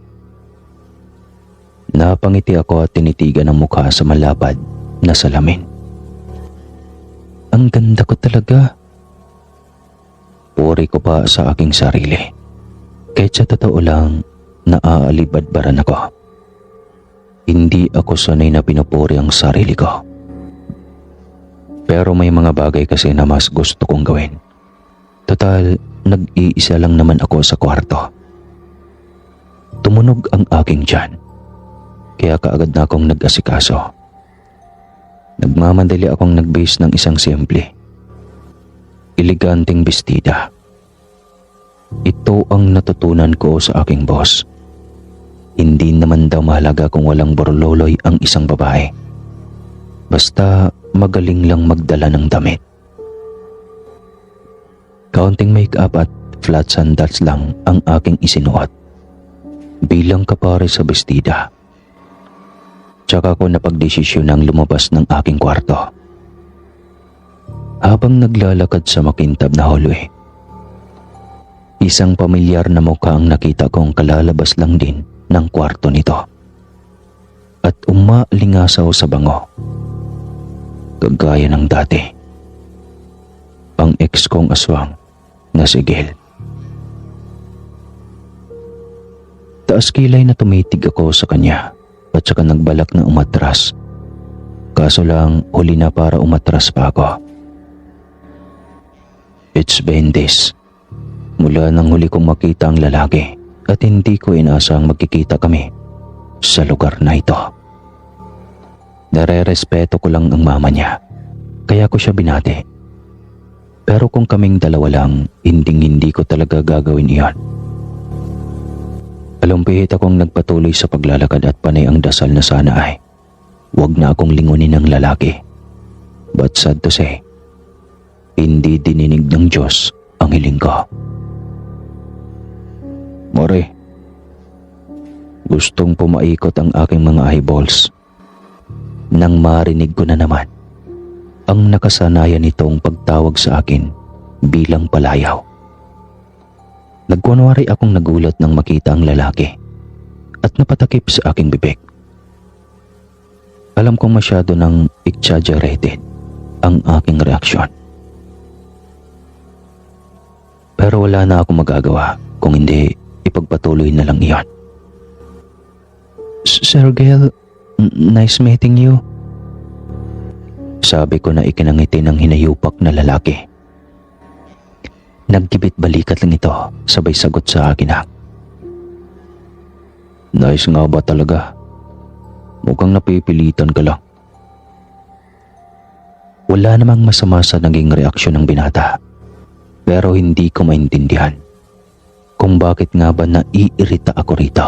Napangiti ako at tinitigan ang mukha sa malapad na salamin. Ang ganda ko talaga. Puri ko pa sa aking sarili. Kahit sa totoo lang, naaalibadbaran ako. Hindi ako sanay na pinupuri ang sarili ko. Pero may mga bagay kasi na mas gusto kong gawin. Total, nag-iisa lang naman ako sa kwarto. Tumunog ang aking tiyan, kaya kaagad na akong nag-asikaso. Nagmamadali akong nagbihis ng isang simple, eleganteng bestida. Ito ang natutunan ko sa aking boss. Hindi naman daw mahalaga kung walang borloloy ang isang babae. Basta magaling lang magdala ng damit. Kaunting make-up at flat sandals lang ang aking isinuot bilang kapare sa bestida. Tsaka ko napagdesisyon ng lumabas ng aking kwarto. Habang naglalakad sa makintab na hallway, isang pamilyar na mukha ang nakita kong kalalabas lang din ng kwarto nito. At umalingasaw sa bango. Kagaya ng dati. Ang ex kong aswang na si Gil. Taas kilay na tumitig ako sa kanya at saka nagbalak na umatras. Kaso lang huli na para umatras pa ako. It's been days mula nang huli kong makita ang lalaki at hindi ko inasang magkikita kami sa lugar na ito. Nare-respeto ko lang ang mama niya, kaya ko siya binati. Pero kung kaming dalawa lang, hindi ko talaga gagawin iyon. Alumpihit akong nagpatuloy sa paglalakad at panay ang dasal na sana ay wag na akong lingunin ng lalaki. But sad to say, hindi dininig ng Diyos ang hiling ko. More, gustong pumaikot ang aking mga eyeballs nang marinig ko na naman ang nakasanayan nitong pagtawag sa akin bilang palayaw. Nagkunwari akong nagulat nang makita ang lalaki at napatakip sa aking bibig. Alam kong masyado nang exaggerated ang aking reaksyon. Pero wala na akong magagawa kung hindi ipagpatuloy na lang iyon. Sir Gil, nice meeting you. Sabi ko na ikinangiti ng hinayupak na lalaki. Nagkibit balikat lang ito, sabay sagot sa akin na, nice nga ba talaga? Mukhang napipilitan ka lang. Wala namang masama sa naging reaksyon ng binata, pero hindi ko maintindihan kung bakit nga ba naiirita ako rito.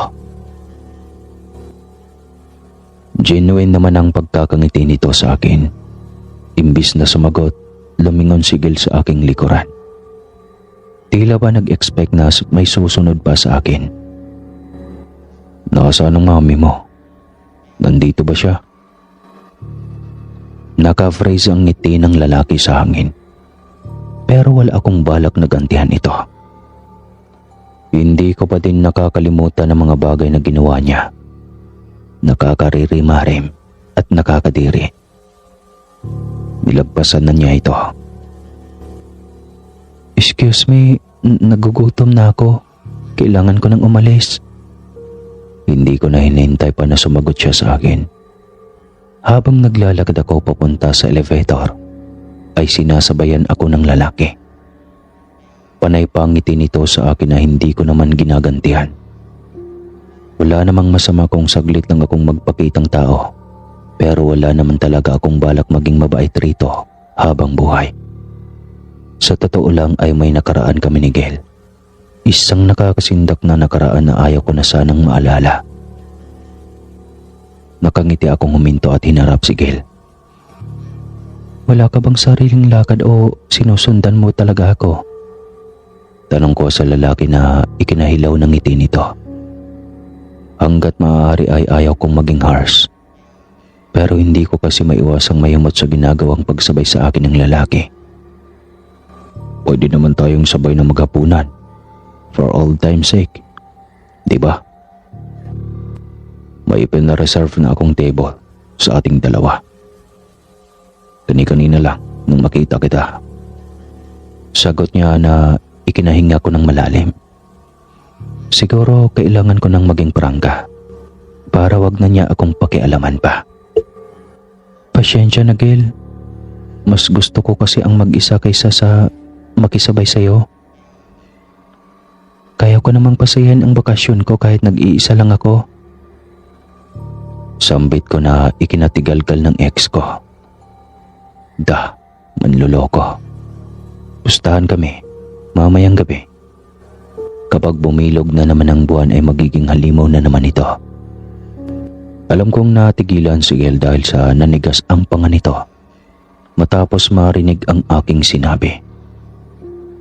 Genuine naman ang pagkakangiti nito sa akin. Imbis na sumagot, lumingon si Gil sa aking likuran. Tila ba nag-expect na may susunod pa sa akin. Nasaan ang mami mo? Nandito ba siya? Naka-phrase ang ngiti ng lalaki sa hangin. Pero wala akong balak na gantihan ito. Hindi ko pa din nakakalimutan ang mga bagay na ginawa niya. Nakakaririmarim at nakakadiri. Nilagpasan na niya ito. Excuse me, nagugutom na ako. Kailangan ko nang umalis. Hindi ko na hinintay pa na sumagot siya sa akin. Habang naglalakad ako papunta sa elevator, ay sinasabayan ako ng lalaki. Panay pa ang ngiti nito sa akin na hindi ko naman ginagantihan. Wala namang masama kung saglit lang akong magpakitang tao, pero wala naman talaga akong balak maging mabait rito habang buhay. Sa totoo lang ay may nakaraan kami ni Gil. Isang nakakasindak na nakaraan na ayaw ko na sanang maalala. Nakangiti akong huminto at hinarap si Gil. Wala ka bang sariling lakad o sinusundan mo talaga ako? Tanong ko sa lalaki na ikinahilaw ng ngiti nito. Hanggat maaari ay ayaw kong maging harsh. Pero hindi ko kasi maiwasang mayamot sa ginagawang pagsabay sa akin ng lalaki. Pwede naman tayong sabay na maghapunan. For all time's sake. Diba? May pinareserve na akong table sa ating dalawa. Kani-kanina lang nung makita kita. Sagot niya na ikinahinga ko ng malalim. Siguro kailangan ko nang maging prangka para wag na niya akong pakialaman pa. Pasyensya na, Gil. Mas gusto ko kasi ang mag-isa kaysa sa makisabay sa'yo. Kaya ko namang pasayan ang bakasyon ko kahit nag-iisa lang ako. Sambit ko na ikinatigalgal ng ex ko. Manloloko. Pustahan kami, mamayang gabi. Kapag bumilog na naman ang buwan ay magiging halimaw na naman ito. Alam kong natigilan si Gel dahil sa nanigas ang panga nito matapos marinig ang aking sinabi.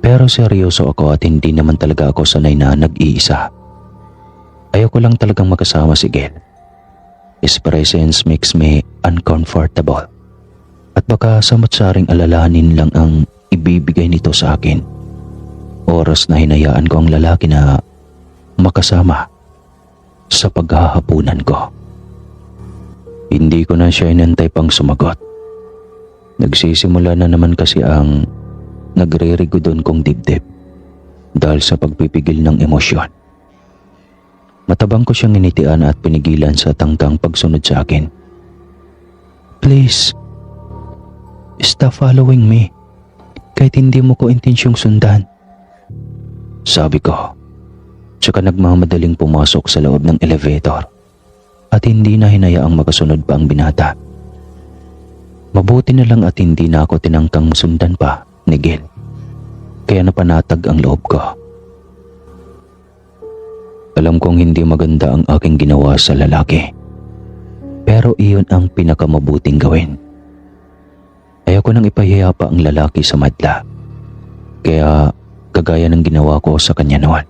Pero seryoso ako at hindi naman talaga ako sanay na nag-iisa. Ayoko lang talagang makasama si Gel. His presence makes me uncomfortable. At baka samot-saring alalahanin lang ang ibibigay nito sa akin. Oras na hinayaan ko ang lalaki na makasama sa paghahapunan ko. Hindi ko na siya inantay pang sumagot. Nagsisimula na naman kasi ang nagre-rigudon kong dibdib dahil sa pagpipigil ng emosyon. Matabang ko siyang initian at pinigilan sa tangkang pagsunod sa akin. Please, stop following me. Kahit hindi mo ko intensyong sundan. Sabi ko, tsaka nagmamadaling pumasok sa loob ng elevator at hindi na hinayaang makasunod pa ang binata. Mabuti na lang at hindi na ako tinangkang sundan pa ni Gil. Kaya napanatag ang loob ko. Alam kong hindi maganda ang aking ginawa sa lalaki. Pero iyon ang pinakamabuting gawin. Ayoko nang ipahiya pa ang lalaki sa madla. Kaya kagaya ng ginawa ko sa kanya noon.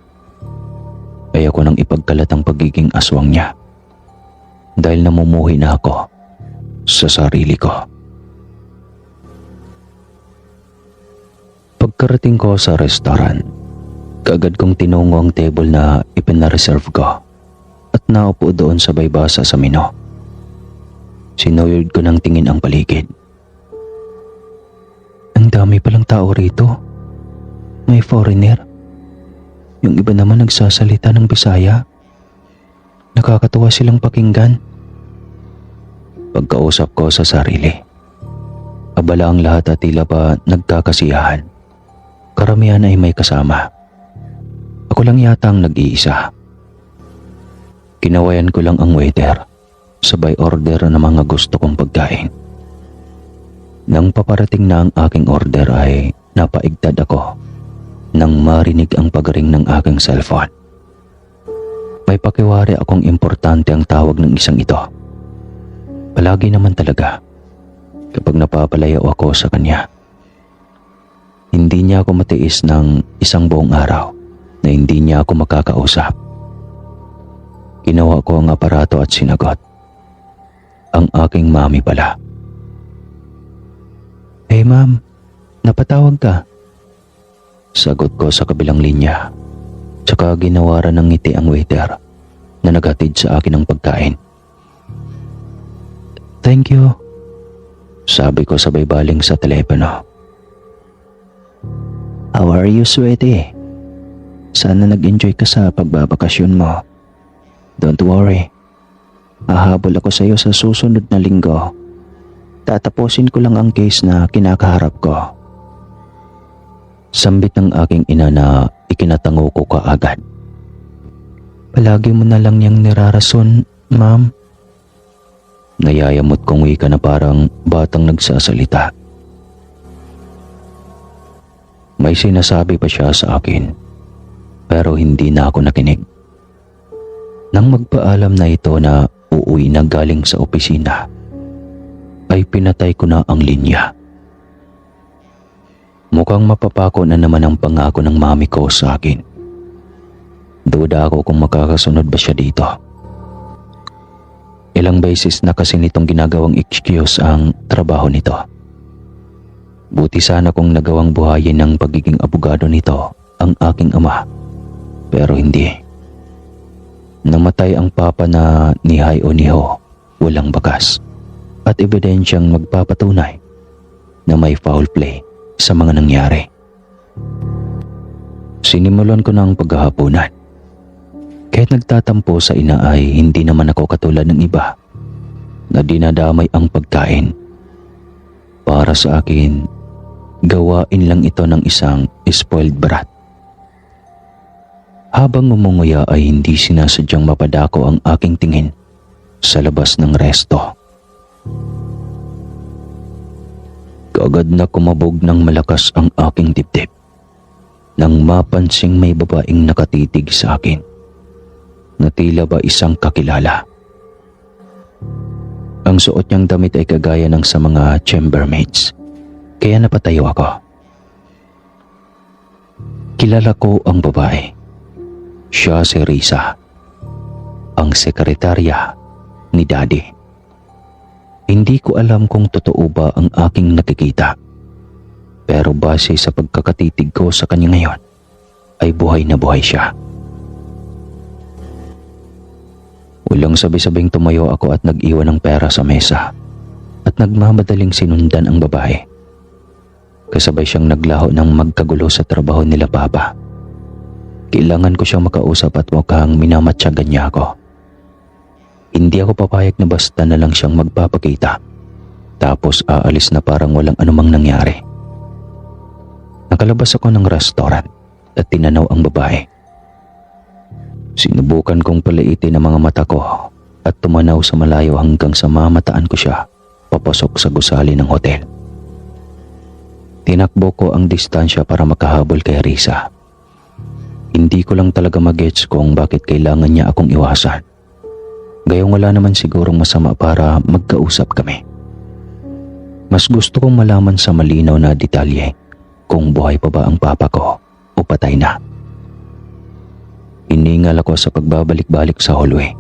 Ayoko nang ipagkalat ang pagiging aswang niya. Dahil namumuhi na ako sa sarili ko. Pagkarating ko sa restaurant, kaagad kong tinungo ang table na ipinareserve ko at naupo doon sabay basa sa menu. Sinuyod ko ng tingin ang paligid. Ang dami palang tao rito. May foreigner. Yung iba naman nagsasalita ng Bisaya. Nakakatuwa silang pakinggan. Pagkausap ko sa sarili. Abala ang lahat at tila pa nagkakasiyahan. Karamihan ay may kasama. Ako lang yata ang nag-iisa. Kinawayan ko lang ang waiter, sabay order ng mga gusto kong pagkain. Nang paparating na ang aking order ay napaigtad ako nang marinig ang pagring ng aking cellphone. May pakiwari akong importante ang tawag ng isang ito. Palagi naman talaga kapag napapalayo ako sa kanya. Hindi niya ako matiis ng isang buong araw na hindi niya ako makakausap. Ginawa ko ang aparato at sinagot. Ang aking mami pala. Hey ma'am, napatawag ka. Sagot ko sa kabilang linya. Tsaka ginawaran ng ngiti ang waiter na naghatid sa akin ng pagkain. Thank you. Sabi ko sabay baling sa telepono. How are you, sweetie? Sana nag-enjoy ka sa pagbabakasyon mo. Don't worry. Hahabol ako sa iyo sa susunod na linggo. Tatapusin ko lang ang case na kinakaharap ko. Sambit ng aking ina na ikinatango ko kaagad. Palagi mo na lang niyang nirarason, ma'am. Nayayamot kong wika na parang batang nagsasalita. May sinasabi pa siya sa akin, pero hindi na ako nakinig. Nang magpaalam na ito na uuwi na galing sa opisina, ay pinatay ko na ang linya. Mukhang mapapako na naman ang pangako ng mami ko sa akin. Duda ako kung makakasunod ba siya dito. Ilang beses na kasi nitong ginagawang excuse ang trabaho nito. Buti sana kung nagawang buhayin ng pagiging abogado nito ang aking ama. Pero hindi. Namatay ang papa na ni Hay o ni Ho, walang bakas. At ebidensyang magpapatunay na may foul play sa mga nangyari. Sinimulan ko na ang paghahaponan. Kahit nagtatampo sa ina ay hindi naman ako katulad ng iba na dinadamay ang pagkain. Para sa akin, gawain lang ito ng isang spoiled brat. Habang umunguya ay hindi sinasadyang mapadako ang aking tingin sa labas ng resto. Kaagad na kumabog ng malakas ang aking dibdib nang mapansing may babaeng nakatitig sa akin na tila ba isang kakilala. Ang suot niyang damit ay kagaya ng sa mga chambermaids, kaya napatayo ako. Kilala ko ang babae. Siya si Risa, ang sekretarya ni Daddy. Hindi ko alam kung totoo ba ang aking nakikita, pero base sa pagkakatitig ko sa kanya ngayon, ay buhay na buhay siya. Walang sabi-sabing tumayo ako at nag-iwan ng pera sa mesa at nagmamadaling sinundan ang babae. Kasabay siyang naglaho ng magkagulo sa trabaho nila Papa. Kailangan ko siyang makausap at mukhang minamatyagan niya ako. Hindi ako papayag na basta na lang siyang magpapakita tapos aalis na parang walang anumang nangyari. Nakalabas ako ng restaurant at tinanaw ang babae. Sinubukan kong palaitin ang mga mata ko at tumanaw sa malayo hanggang sa mamataan ko siya papasok sa gusali ng hotel. Tinakbo ko ang distansya para makahabol kay Risa. Hindi ko lang talaga magets kung bakit kailangan niya akong iwasan. Gayong wala naman sigurong masama para magkausap kami. Mas gusto kong malaman sa malinaw na detalye kung buhay pa ba ang papa ko o patay na. Hiningal ako sa pagbabalik-balik sa hallway,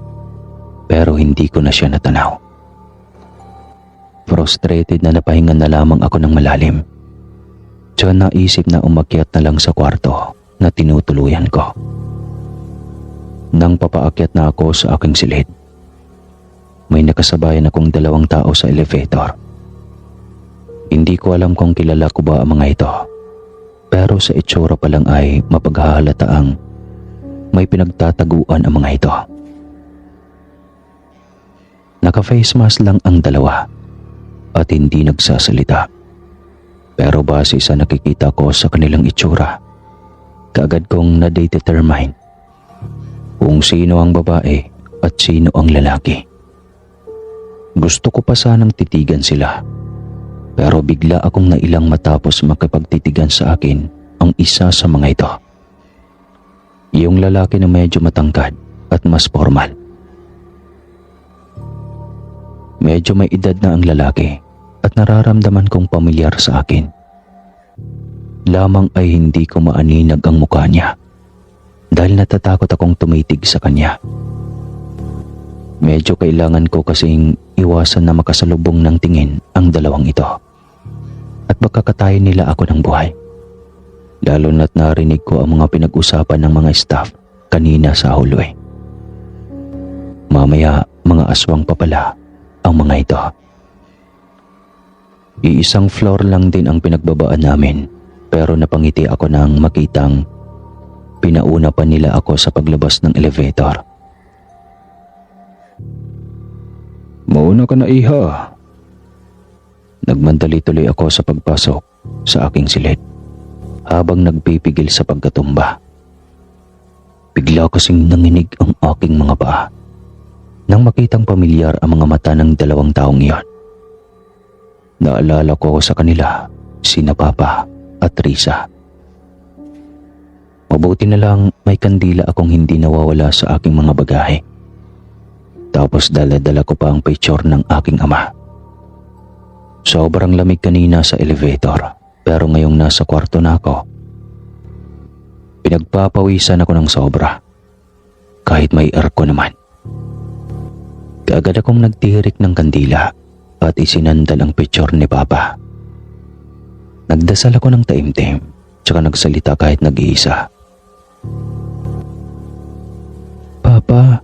pero hindi ko na siya natanaw. Frustrated na napahinga na lamang ako ng malalim. Diyan naisip na umakyat na lang sa kwarto na tinutuluyan ko. Nang papaakyat na ako sa aking silid, may nakasabayan akong 2 tao sa elevator. Hindi ko alam kung kilala ko ba ang mga ito, pero sa itsura pa lang ay mapaghahalataang may pinagtataguan ang mga ito. Naka-face mask lang ang 2 at hindi nagsasalita. Pero base sa nakikita ko sa kanilang itsura, kaagad kong na-determine kung sino ang babae at sino ang lalaki. Gusto ko pa sanang titigan sila, pero bigla akong nailang matapos makapagtitigan sa akin ang isa sa mga ito. Yung lalaki na medyo matangkad at mas formal. Medyo may edad na ang lalaki at nararamdaman kong pamilyar sa akin. Lamang ay hindi ko maaninag ang mukha niya dahil natatakot akong tumitig sa kanya. Medyo kailangan ko kasing iwasan na makasalubong ng tingin ang 2 ito at baka katayin nila ako ng buhay. Lalo na't narinig ko ang mga pinag-usapan ng mga staff kanina sa hallway. Mamaya mga aswang pa pala ang mga ito. Iisang floor lang din ang pinagbabaan namin, pero napangiti ako nang makitang pinauna pa nila ako sa paglabas ng elevator. Mauna ka na, iha. Nagmandali tuloy ako sa pagpasok sa aking silid habang nagpipigil sa pagkatumba. Bigla kasing nanginig ang aking mga paa nang makitang pamilyar ang mga mata ng 2 taong iyon. Naalala ko sa kanila sina Papa at Risa. Mabuti na lang may kandila akong hindi nawawala sa aking mga bagahe. Tapos dala-dala ko pa ang picture ng aking ama. Sobrang lamig kanina sa elevator, pero ngayong nasa kwarto na ako, pinagpapawisan ako ng sobra. Kahit may aircon naman. Kaagad akong nagtirik ng kandila at isinandal ang picture ni Papa. Nagdasal ako ng taimtim, tsaka nagsalita kahit nag-iisa. Papa,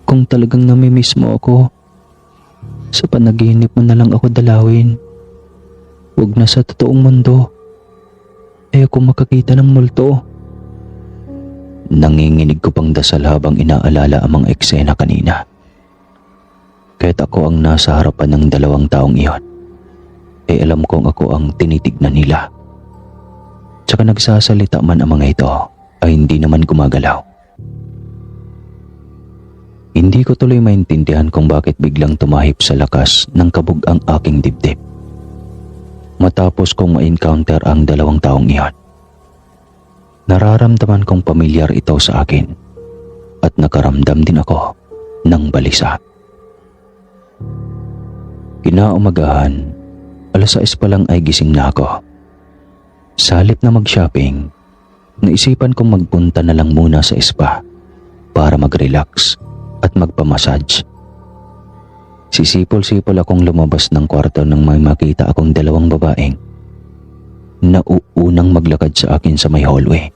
kung talagang namimiss mo ako, sa panaginip mo na lang ako dalawin. Huwag na sa totoong mundo. Ayoko makakita ng multo. Nanginginig ko pang dasal habang inaalala ang mga eksena kanina. Kahit ako ang nasa harapan ng 2 taong iyon, alam kong ako ang tinitignan nila. Tsaka nagsasalita man ang mga ito, ay hindi naman gumagalaw. Hindi ko tuloy maintindihan kung bakit biglang tumahip sa lakas ng kabog ang aking dibdib. Matapos kong ma-encounter ang dalawang taong iyon, nararamdaman kong pamilyar ito sa akin at nakaramdam din ako ng balisa. Kinaumagahan, 6:00 pa lang ay gising na ako. Sa halip na mag-shopping, naisipan kong magpunta na lang muna sa spa para mag-relax at magpamassage. Sisipol-sipol akong lumabas ng kwarto nang may makita akong dalawang babaeng nauunang maglakad sa akin sa may hallway.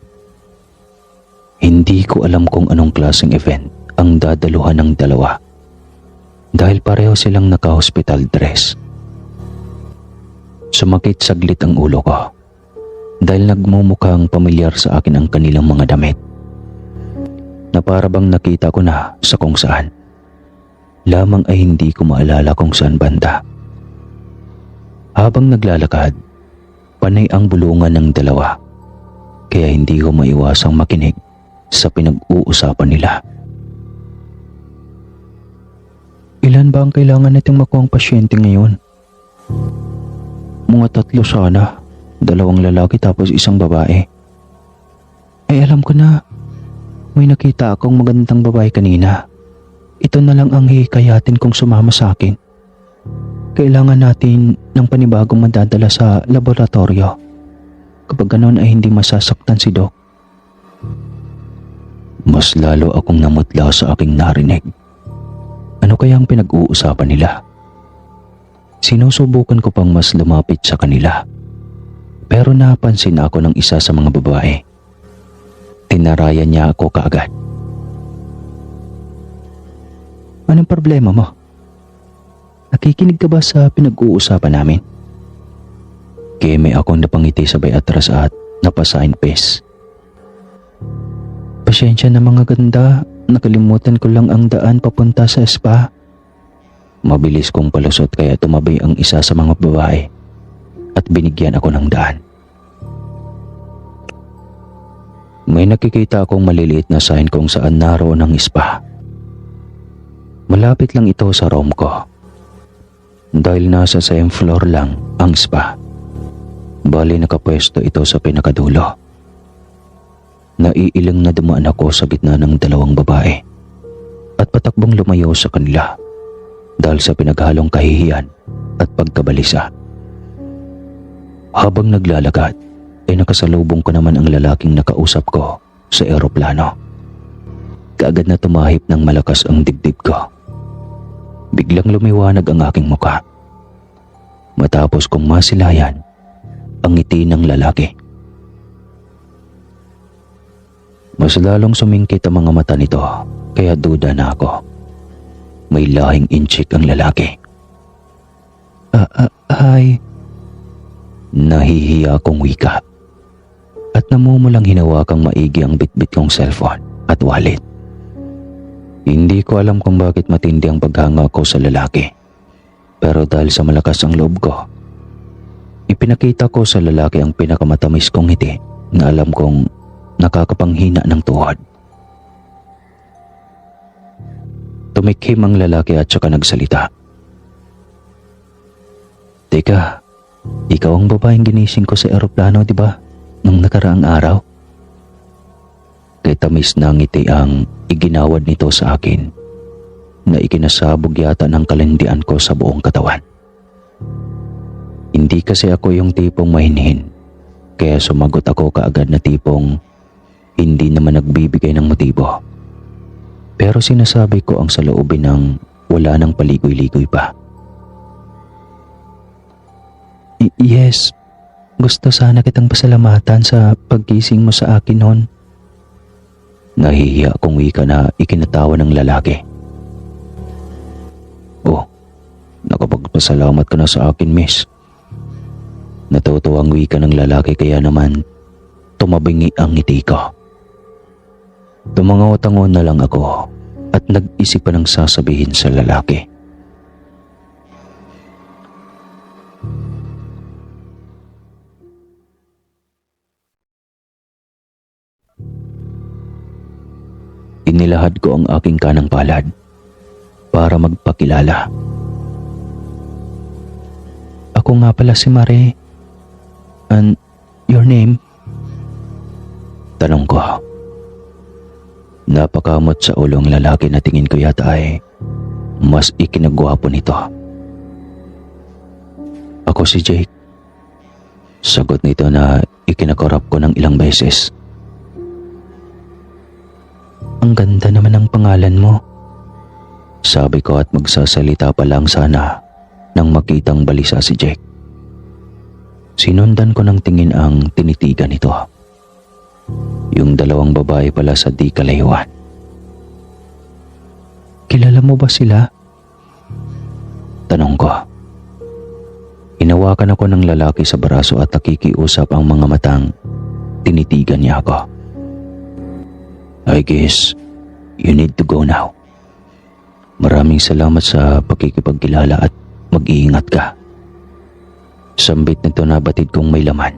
Hindi ko alam kung anong klaseng event ang dadaluhan ng dalawa dahil pareho silang naka-hospital dress. Sumakit saglit ang ulo ko dahil nagmumukhang pamilyar sa akin ang kanilang mga damit na para bang nakita ko na sa kung saan. Lamang ay hindi ko maalala kung saan banda. Habang naglalakad, panay ang bulungan ng dalawa kaya hindi ko maiwasang makinig sa pinag-uusapan nila. Ilan ba ang kailangan nating makuhang pasyente ngayon? Mga 3 sana. 2 lalaki tapos 1 babae. Ay alam ko na. May nakita akong magandang babae kanina. Ito na lang ang hihikayatin kong sumama sa akin. Kailangan natin ng panibagong madadala sa laboratorio. Kapag ganoon ay hindi masasaktan si Doc. Mas lalo akong namutla sa aking narinig. Ano kaya ang pinag-uusapan nila? Sinusubukan ko pang mas lumapit sa kanila. Pero napansin ako ng isa sa mga babae. Tinarayan niya ako kaagad. Anong problema mo? Nakikinig ka ba sa pinag-uusapan namin? Keme akong napangiti sabay atras at napasign face. Pasensya na mga ganda, nakalimutan ko lang ang daan papunta sa spa. Mabilis kong palusot kaya tumabi ang isa sa mga babae at binigyan ako ng daan. May nakikita akong maliliit na sign kung saan naroon ang spa. Malapit lang ito sa room ko. Dahil nasa same floor lang ang spa. Bali nakapwesto ito sa pinakadulo. Naiilang na dumaan ako sa gitna ng 2 babae at patakbong lumayo sa kanila dahil sa pinaghalong kahihiyan at pagkabalisa. Habang naglalakad ay nakasalubong ko naman ang lalaking nakausap ko sa eroplano. Kaagad na tumahip ng malakas ang dibdib ko. Biglang lumiwanag ang aking mukha. Matapos kong masilayan ang ngiti ng lalaki. Mas lalong sumingkit ang mga mata nito kaya duda na ako. May lahing inchik ang lalaki. Hi. Nahihiya akong wika at namumulang hinawakang maigi ang bitbit kong cellphone at wallet. Hindi ko alam kung bakit matindi ang paghanga ko sa lalaki. Pero dahil sa malakas ang loob ko, ipinakita ko sa lalaki ang pinakamatamis kong ngiti na alam kong nakakapanghina ng tuhod. Tumikhim ang lalaki at saka nagsalita. Teka, ikaw ang babaeng ginising ko sa eroplano, di ba? Nung nakaraang araw? Kay tamis na ngiti ang iginawad nito sa akin na ikinasabog yata ng kalandian ko sa buong katawan. Hindi kasi ako yung tipong mahinhin, kaya sumagot ako kaagad na tipong hindi naman nagbibigay ng motibo. Pero sinasabi ko ang saloobin ng wala nang paligoy-ligoy pa. Yes, gusto sana kitang pasalamatan sa paggising mo sa akin noon. Nahihiya kong wika na ikinatawa ng lalaki. Oh, nakapagpasalamat ka na sa akin, miss. Natutuwang wika ng lalaki kaya naman tumabingi ang ngiti ko. Tumangaw-tangaw na lang ako at nag-isip pa ng sasabihin sa lalaki. Inilahad ko ang aking kanang palad para magpakilala. Ako nga pala si Mare. And your name? Tanong ko. Napakamot sa ulong lalaki na tingin ko yata ay mas ikinagwapo nito. Ako si Jake. Sagot nito na ikinakorap ko ng ilang beses. Ang ganda naman ng pangalan mo. Sabi ko at magsasalita pa lang sana nang makitang balisa si Jake. Sinundan ko ng tingin ang tinitigan nito. Yung dalawang babae pala sa di kalayuan. Kilala mo ba sila? Tanong ko. Hinawakan ako ng lalaki sa braso at nakikiusap ang mga matang tinitigan niya ako. I guess you need to go now. Maraming salamat sa pakikipagkilala at mag-iingat ka. Sambit nito na batid kong may laman,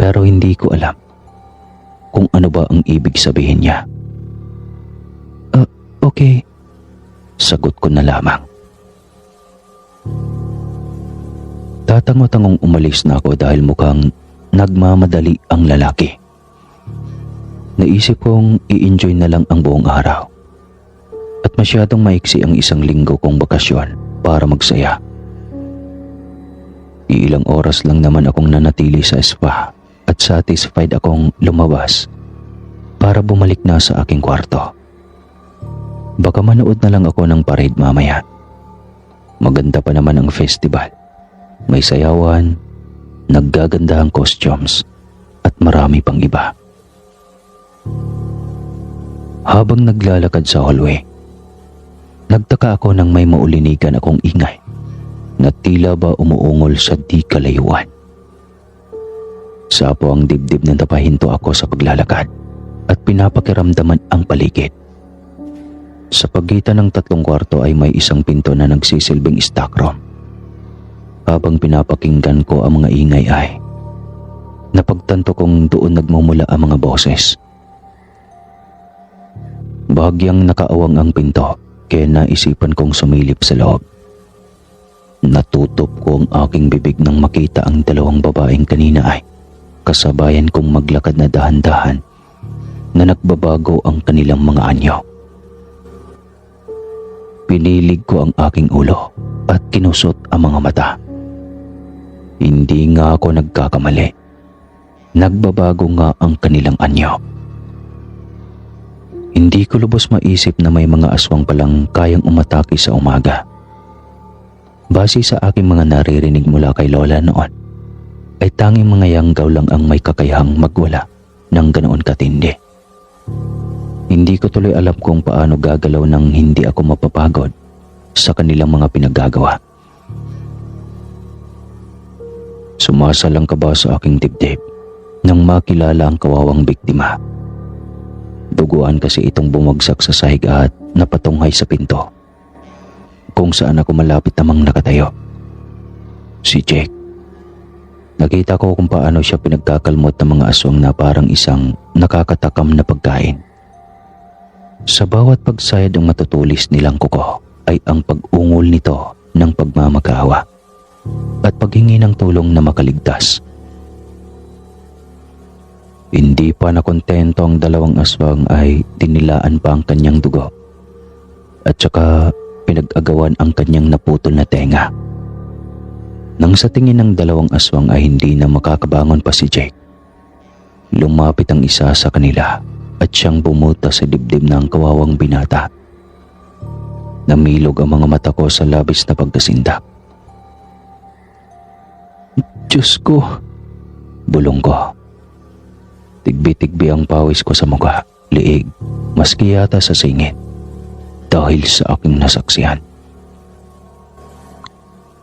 pero hindi ko alam kung ano ba ang ibig sabihin niya. Okay. Sagot ko na lamang. Tatango-tangong umalis na ako dahil mukhang nagmamadali ang lalaki. Naisip kong i-enjoy na lang ang buong araw. At masyadong maiksi ang isang linggo kong bakasyon para magsaya. Iilang oras lang naman akong nanatili sa spa at satisfied akong lumabas para bumalik na sa aking kwarto. Baka manood na lang ako ng parade mamaya. Maganda pa naman ang festival. May sayawan, naggagandahang costumes at marami pang iba. Habang naglalakad sa hallway, nagtaka ako nang may maulinigan akong ingay na tila ba umuungol sa di kalayuan. Sapo ang dibdib na napahinto ako sa paglalakad at pinapakiramdaman ang paligid. Sa pagitan ng 3 kwarto ay may isang pinto na nagsisilbing stock room. Habang pinapakinggan ko ang mga ingay ay napagtanto kong doon nagmumula ang mga boses. Bahagyang nakaawang ang pinto kaya naisipan kong sumilip sa loob. Natutup ko ang aking bibig nang makita ang dalawang babaeng kanina ay kasabayan kong maglakad na dahan-dahan na nagbabago ang kanilang mga anyo. Pinilig ko ang aking ulo at kinusot ang mga mata. Hindi nga ako nagkakamali. Nagbabago nga ang kanilang anyo. Hindi ko lubos maisip na may mga aswang palang kayang umatake sa umaga. Base sa aking mga naririnig mula kay Lola noon, ay tanging mga yanggaw lang ang may kakayahang magwala ng ganoon katindi. Hindi ko tuloy alam kung paano gagalaw nang hindi ako mapapagod sa kanilang mga pinagagawa. Sumasalang kaba sa aking dibdib nang makilala ang kawawang biktima. Duguan kasi itong bumagsak sa sahig at napatunghay sa pinto, kung saan ako malapit namang nakatayo. Si Jake. Nakita ko kung paano siya pinagkakalmot ng mga aswang na parang isang nakakatakam na pagkain. Sa bawat pagsayad ng matutulis nilang kuko ay ang pag-ungol nito ng pagmamakaawa at paghingi ng tulong na makaligtas. Hindi pa nakontento ang dalawang aswang ay dinilaan pa ang kanyang dugo at saka pinag-agawan ang kanyang naputol na tenga. Nang sa tingin ng dalawang aswang ay hindi na makakabangon pa si Jake, lumapit ang isa sa kanila at siyang bumuta sa dibdib ng kawawang binata. Namilog ang mga mata ko sa labis na pagkasindak. Diyos ko! Bulong ko. Tigbi-tigbi ang pawis ko sa mukha, liig, maski yata sa singit, dahil sa aking nasaksihan.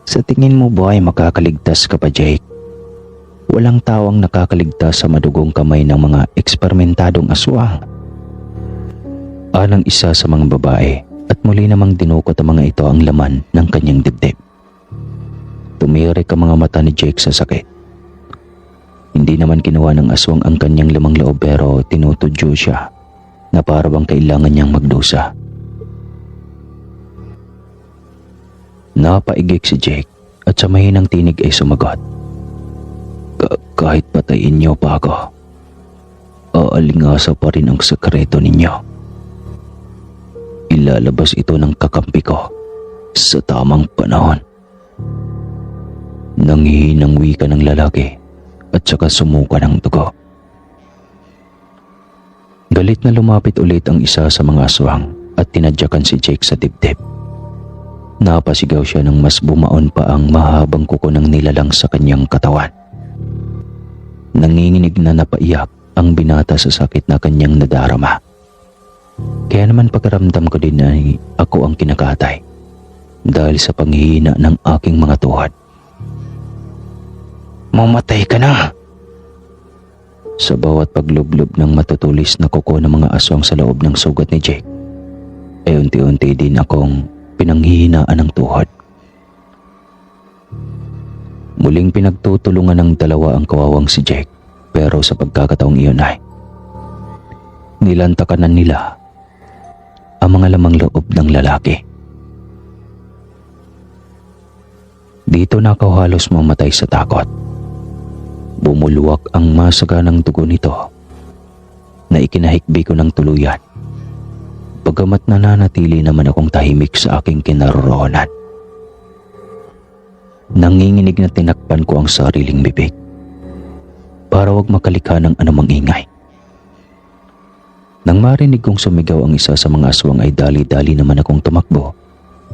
Sa tingin mo ba ay makakaligtas ka pa, Jake? Walang tawang nakakaligtas sa madugong kamay ng mga eksperimentadong aswang. Anang isa sa mga babae at muli namang dinukot ang mga ito ang laman ng kanyang dibdib. Tumirik ang mga mata ni Jake sa sakit. Hindi naman kinuha ng aswang ang kanyang lamang loob pero tinutudyo siya na parang kailangan niyang magdusa. Napaigik si Jake at sa mahinang tinig ay sumagot. Kahit patayin niyo pa ako, aalingasa pa rin ang sekreto ninyo. Ilalabas ito ng kakampi ko sa tamang panahon. Nanghihinang wika ng lalaki at saka sumuka ng dugo. Galit na lumapit ulit ang isa sa mga aswang at tinadyakan si Jake sa dibdib. Napasigaw siya nang mas bumaon pa ang mahabang kuko ng nilalang sa kanyang katawan. Nanginginig na napaiyak ang binata sa sakit na kanyang nadarama. Kaya naman pagkaramdam ko din ay ako ang kinakatay dahil sa panghihina ng aking mga tuhod. Mamatay ka na! Sa bawat paglublob ng matutulis na kuko ng mga aswang sa loob ng sugat ni Jake, ay unti-unti din akong pinanghihinaan ng tuhod. Muling pinagtutulungan ng dalawa ang kawawang si Jake, pero sa pagkakataong iyon ay nilantakanan nila ang mga lamang loob ng lalaki. Dito na ako halos mamatay sa takot. Bumulwak ang masaganang dugo nito na ikinahikbi ko ng tuluyan, bagamat nananatili naman akong tahimik sa aking kinaroroonan. Nanginginig na tinakpan ko ang sariling bibig para wag makalikha ng anumang ingay. Nang marinig kong sumigaw ang isa sa mga aswang ay dali-dali naman akong tumakbo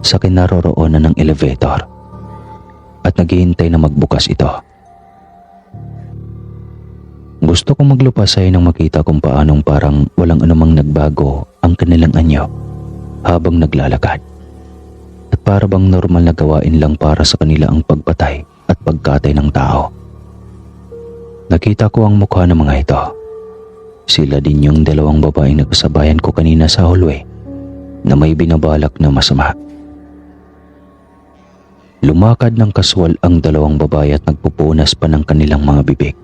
sa kinaroroonan ng elevator at naghihintay na magbukas ito. Gusto kong maglupasay nang makita kung paanong parang walang anumang nagbago ang kanilang anyo habang naglalakad. At para bang normal na gawain lang para sa kanila ang pagpatay at pagkatay ng tao. Nakita ko ang mukha ng mga ito. Sila din yung dalawang babaeng nagkasabayan ko kanina sa hallway na may binabalak na masama. Lumakad ng kaswal ang dalawang babae at nagpupunas pa ng kanilang mga bibig.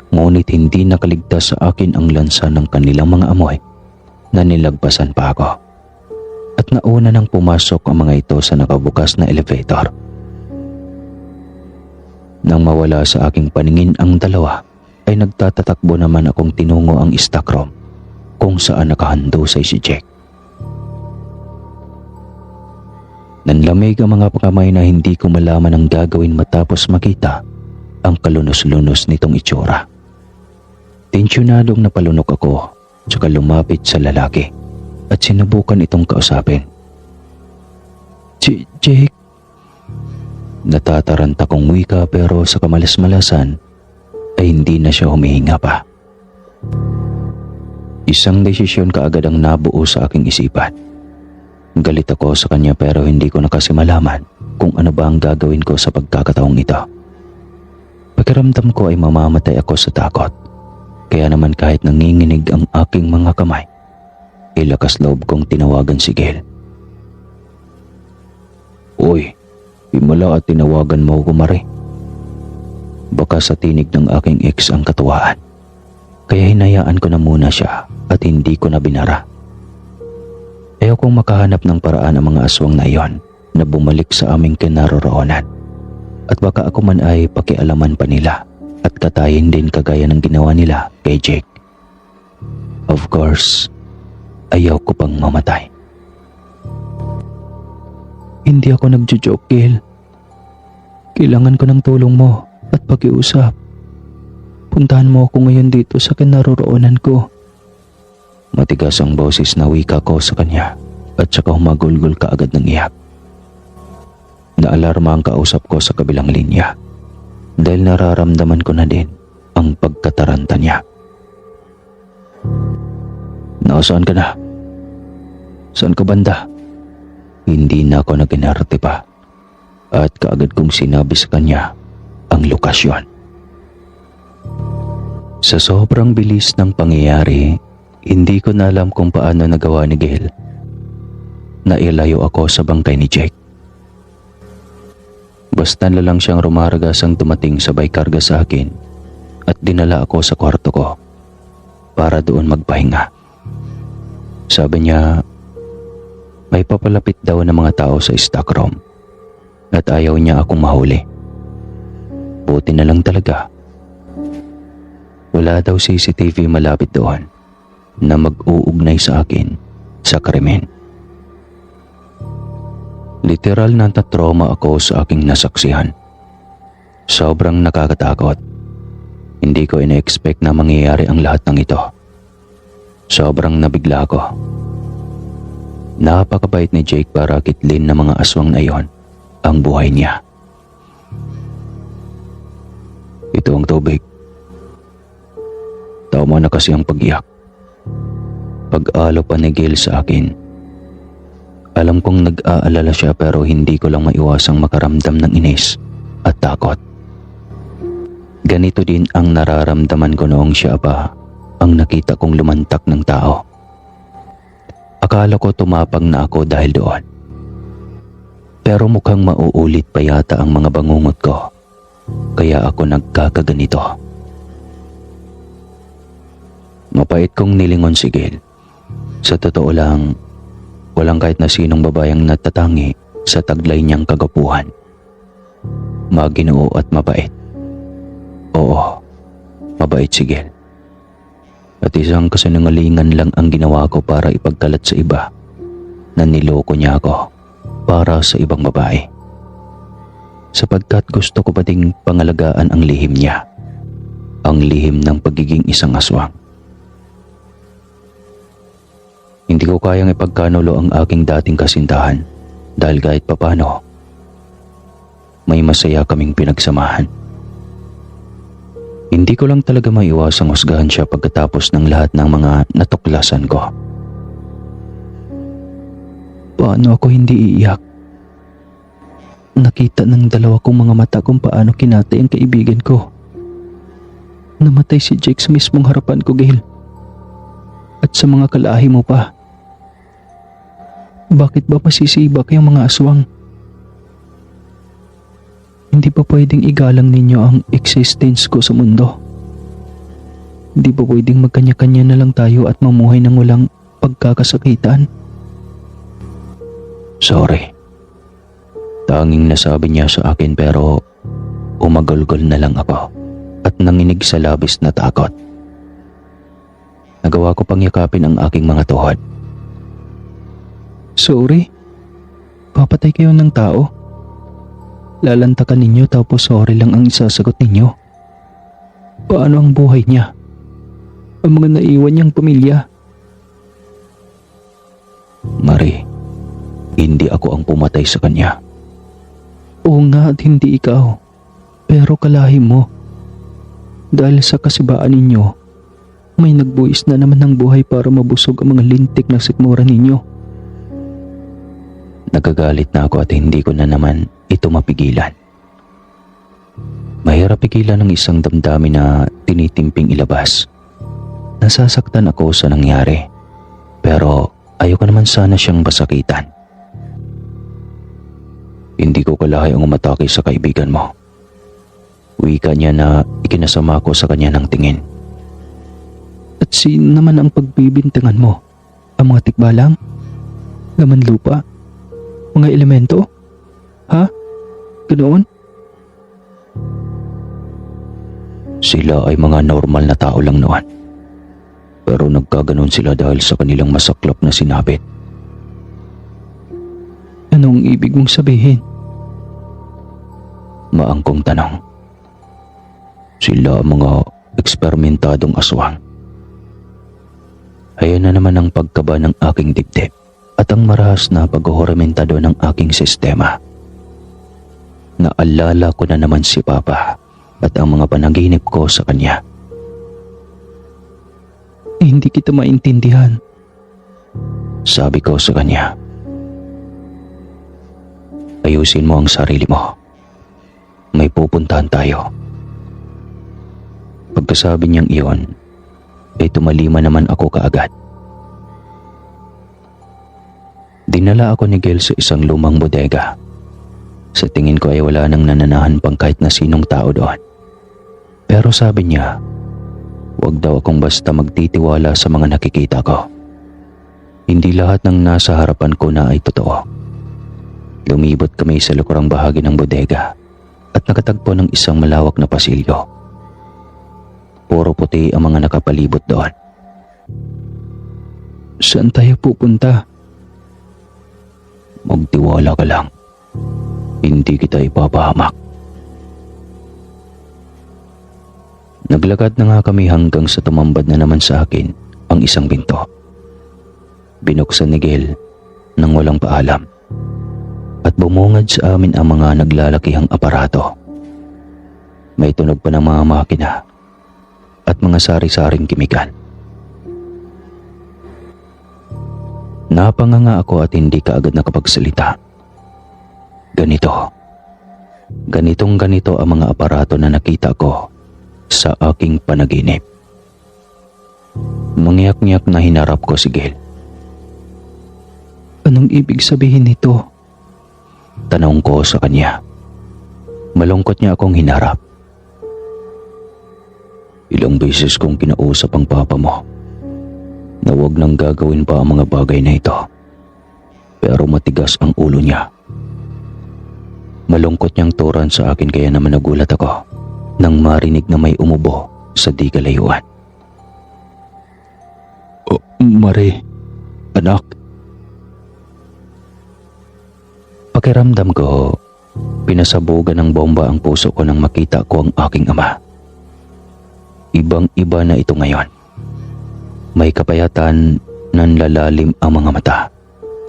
Ngunit hindi nakaligtas sa akin ang lansa ng kanilang mga amoy na nilagpasan pa ako. At nauna nang pumasok ang mga ito sa nakabukas na elevator. Nang mawala sa aking paningin ang dalawa, ay nagtatatakbo naman akong tinungo ang stock room kung saan nakahandusay si Jake. Nanlamig ang mga kamay na hindi ko malaman ang gagawin matapos makita ang kalunos-lunos nitong itsura. Tensyonadong napalunok ako tsaka lumapit sa lalaki at sinubukan itong kausapin. Jake? Natataranta kong wika pero sa kamalas-malasan ay hindi na siya humihinga pa. Isang desisyon kaagad ang nabuo sa aking isipan. Galit ako sa kanya pero hindi ko na kasi malaman kung ano ba ang gagawin ko sa pagkakataong ito. Pakiramdam ko ay mamamatay ako sa takot. Kaya naman kahit nanginginig ang aking mga kamay, ilakas loob kong tinawagan si Gail. Uy, himala at tinawagan mo ko, Mare. Baka sa tinig ng aking ex ang katuwaan. Kaya hinayaan ko na muna siya at hindi ko na binara. Ayaw kong makahanap ng paraan ang mga aswang na iyon na bumalik sa aming kinaroroonan. At baka ako man ay pakialaman pa nila at katayin din kagaya ng ginawa nila kay Jake. Of course, ayaw ko pang mamatay. Hindi ako nagjo-joke, Gail. Kailangan ko ng tulong mo at pakiusap. Puntahan mo ako ngayon dito sa kinaroroonan ko. Matigas ang boses na wika ko sa kanya at saka humagulgol kaagad ng iyak. Naalarma ang kausap ko sa kabilang linya dahil nararamdaman ko na din ang pagkataranta niya. Nasaan ka na? Saan ka banda? Hindi na ako naginarte pa at kaagad kong sinabi sa kanya ang lokasyon. Sa sobrang bilis ng pangyayari, hindi ko na alam kung paano nagawa ni Gail na ilayo ako sa bangkay ni Jake. Basta na lang siyang rumaragas ang dumating sabay karga sa akin at dinala ako sa kwarto ko para doon magpahinga. Sabi niya, may papalapit daw na mga tao sa stock room at ayaw niya akong mahuli. Buti na lang talaga. Wala daw CCTV malapit doon na mag-uugnay sa akin sa krimen. Literal na natrauma ako sa aking nasaksihan. Sobrang nakakatakot. Hindi ko ina-expect na mangyayari ang lahat ng ito. Sobrang nabigla ako. Napakabait ni Jake para kitlin na mga aswang na iyon ang buhay niya. Ito ang tubig. Tama na kasi ang pag-iyak. Pag-alo pa ni Gil sa akin. Alam kong nag-aalala siya pero hindi ko lang maiwasang makaramdam ng inis at takot. Ganito din ang nararamdaman ko noong siya pa ang nakita kong lumantak ng tao. Akala ko tumapang na ako dahil doon. Pero mukhang mauulit pa yata ang mga bangungot ko. Kaya ako nagkakaganito. Mapait kong nilingon si Gil. Sa totoo lang, walang kahit na sinong babayang natatangi sa taglay niyang kagapuhan. Maginoo at mabait. Oo, mabait si Gil. At isang kasinungalingan lang ang ginawa ko para ipagkalat sa iba na niloko niya ako para sa ibang babae. Sapagkat gusto ko pa ding pangalagaan ang lihim niya. Ang lihim ng pagiging isang aswang. Hindi ko kayang ipagkanulo ang aking dating kasintahan dahil kahit papano, may masaya kaming pinagsamahan. Hindi ko lang talaga maiwasang husgahan siya pagkatapos ng lahat ng mga natuklasan ko. Paano ako hindi iiyak? Nakita ng dalawa kong mga mata kung paano kinatay ang kaibigan ko. Namatay si Jake sa mismong harapan ko, Gail. At sa mga kalahi mo pa. Bakit ba masisibak yung mga aswang? Hindi ba pwedeng igalang ninyo ang existence ko sa mundo? Hindi ba pwedeng magkanya-kanya na lang tayo at mamuhay ng walang pagkakasakitan? Sorry. Tanging nasabi niya sa akin pero umagulgol na lang ako at nanginig sa labis na takot. Nagawa ko pang yakapin ang aking mga tuhod. Sorry? Papatay kayo ng tao? Lalantakan ninyo tapos sorry lang ang isasagot ninyo? Paano ang buhay niya? Ang mga naiwan niyang pamilya? Marie, hindi ako ang pumatay sa kanya. Oo nga at hindi ikaw, pero kalahi mo. Dahil sa kasibaan ninyo, may nagbuwis na naman ng buhay para mabusog ang mga lintik na sikmura ninyo. Nagagalit na ako at hindi ko na naman ito mapigilan. Mahirap pigilan ng isang damdamin na tinitimping ilabas. Nasasaktan ako sa nangyari, pero ayoko naman sana siyang basakitan. Hindi ko kalahi ang umatake sa kaibigan mo. Wika niya na ikinasama ko sa kanya ng tingin. At sino naman ang pagbibintangan mo? Ang mga tikbalang? Laman lupa? Mga elemento? Ha? Ganoon? Sila ay mga normal na tao lang noon. Pero nagkaganon sila dahil sa kanilang masaklap na sinapit. Anong ibig mong sabihin? Maangkong tanong. Sila ang mga eksperimentadong aswang. Ayan na naman ang pagkaba ng aking dibdib at ang marahas na paghuhuramentado ng aking sistema. Naalala ko na naman si Papa at ang mga panaginip ko sa kanya. Hindi kita maintindihan, sabi ko sa kanya. Ayusin mo ang sarili mo. May pupuntahan tayo. Pagkasabi niyang iyon, ay tumalima naman ako kaagad. Dinala ako ni Gil sa isang lumang bodega. Sa tingin ko ay wala nang nananahan pang kahit na sinong tao doon. Pero sabi niya, huwag daw akong basta magtitiwala sa mga nakikita ko. Hindi lahat ng nasa harapan ko na ay totoo. Lumibot kami sa lukurang bahagi ng bodega at nakatagpo ng isang malawak na pasilyo. Puro puti ang mga nakapalibot doon. Saan tayo pupunta? Magtiwala ka lang. Hindi kita ipapahamak. Naglakad na nga kami hanggang sa tumambad na naman sa akin ang isang pinto. Binuksan ni Gil nang walang paalam at bumungad sa amin ang mga naglalakihang aparato. May tunog pa ng mga makina at mga sari-saring kimikan. Napanganga ako at hindi kaagad nakapagsalita. Ganitong-ganito ang mga aparato na nakita ko sa aking panaginip. Mangyak-ngyak na hinarap ko si Gil. Anong ibig sabihin nito? Tanong ko sa kanya. Malungkot niya akong hinarap. Ilang beses kong kinausap ang papa mo na huwag nang gagawin pa ang mga bagay na ito. Pero matigas ang ulo niya. Malungkot niyang turan sa akin kaya naman nagulat ako nang marinig na may umubo sa di kalayuan. Oh, Mare, anak. Pakiramdam ko, pinasabugan ng bomba ang puso ko nang makita ko ang aking ama. Ibang-iba na ito ngayon. May kapayatan, nanlalalim ang mga mata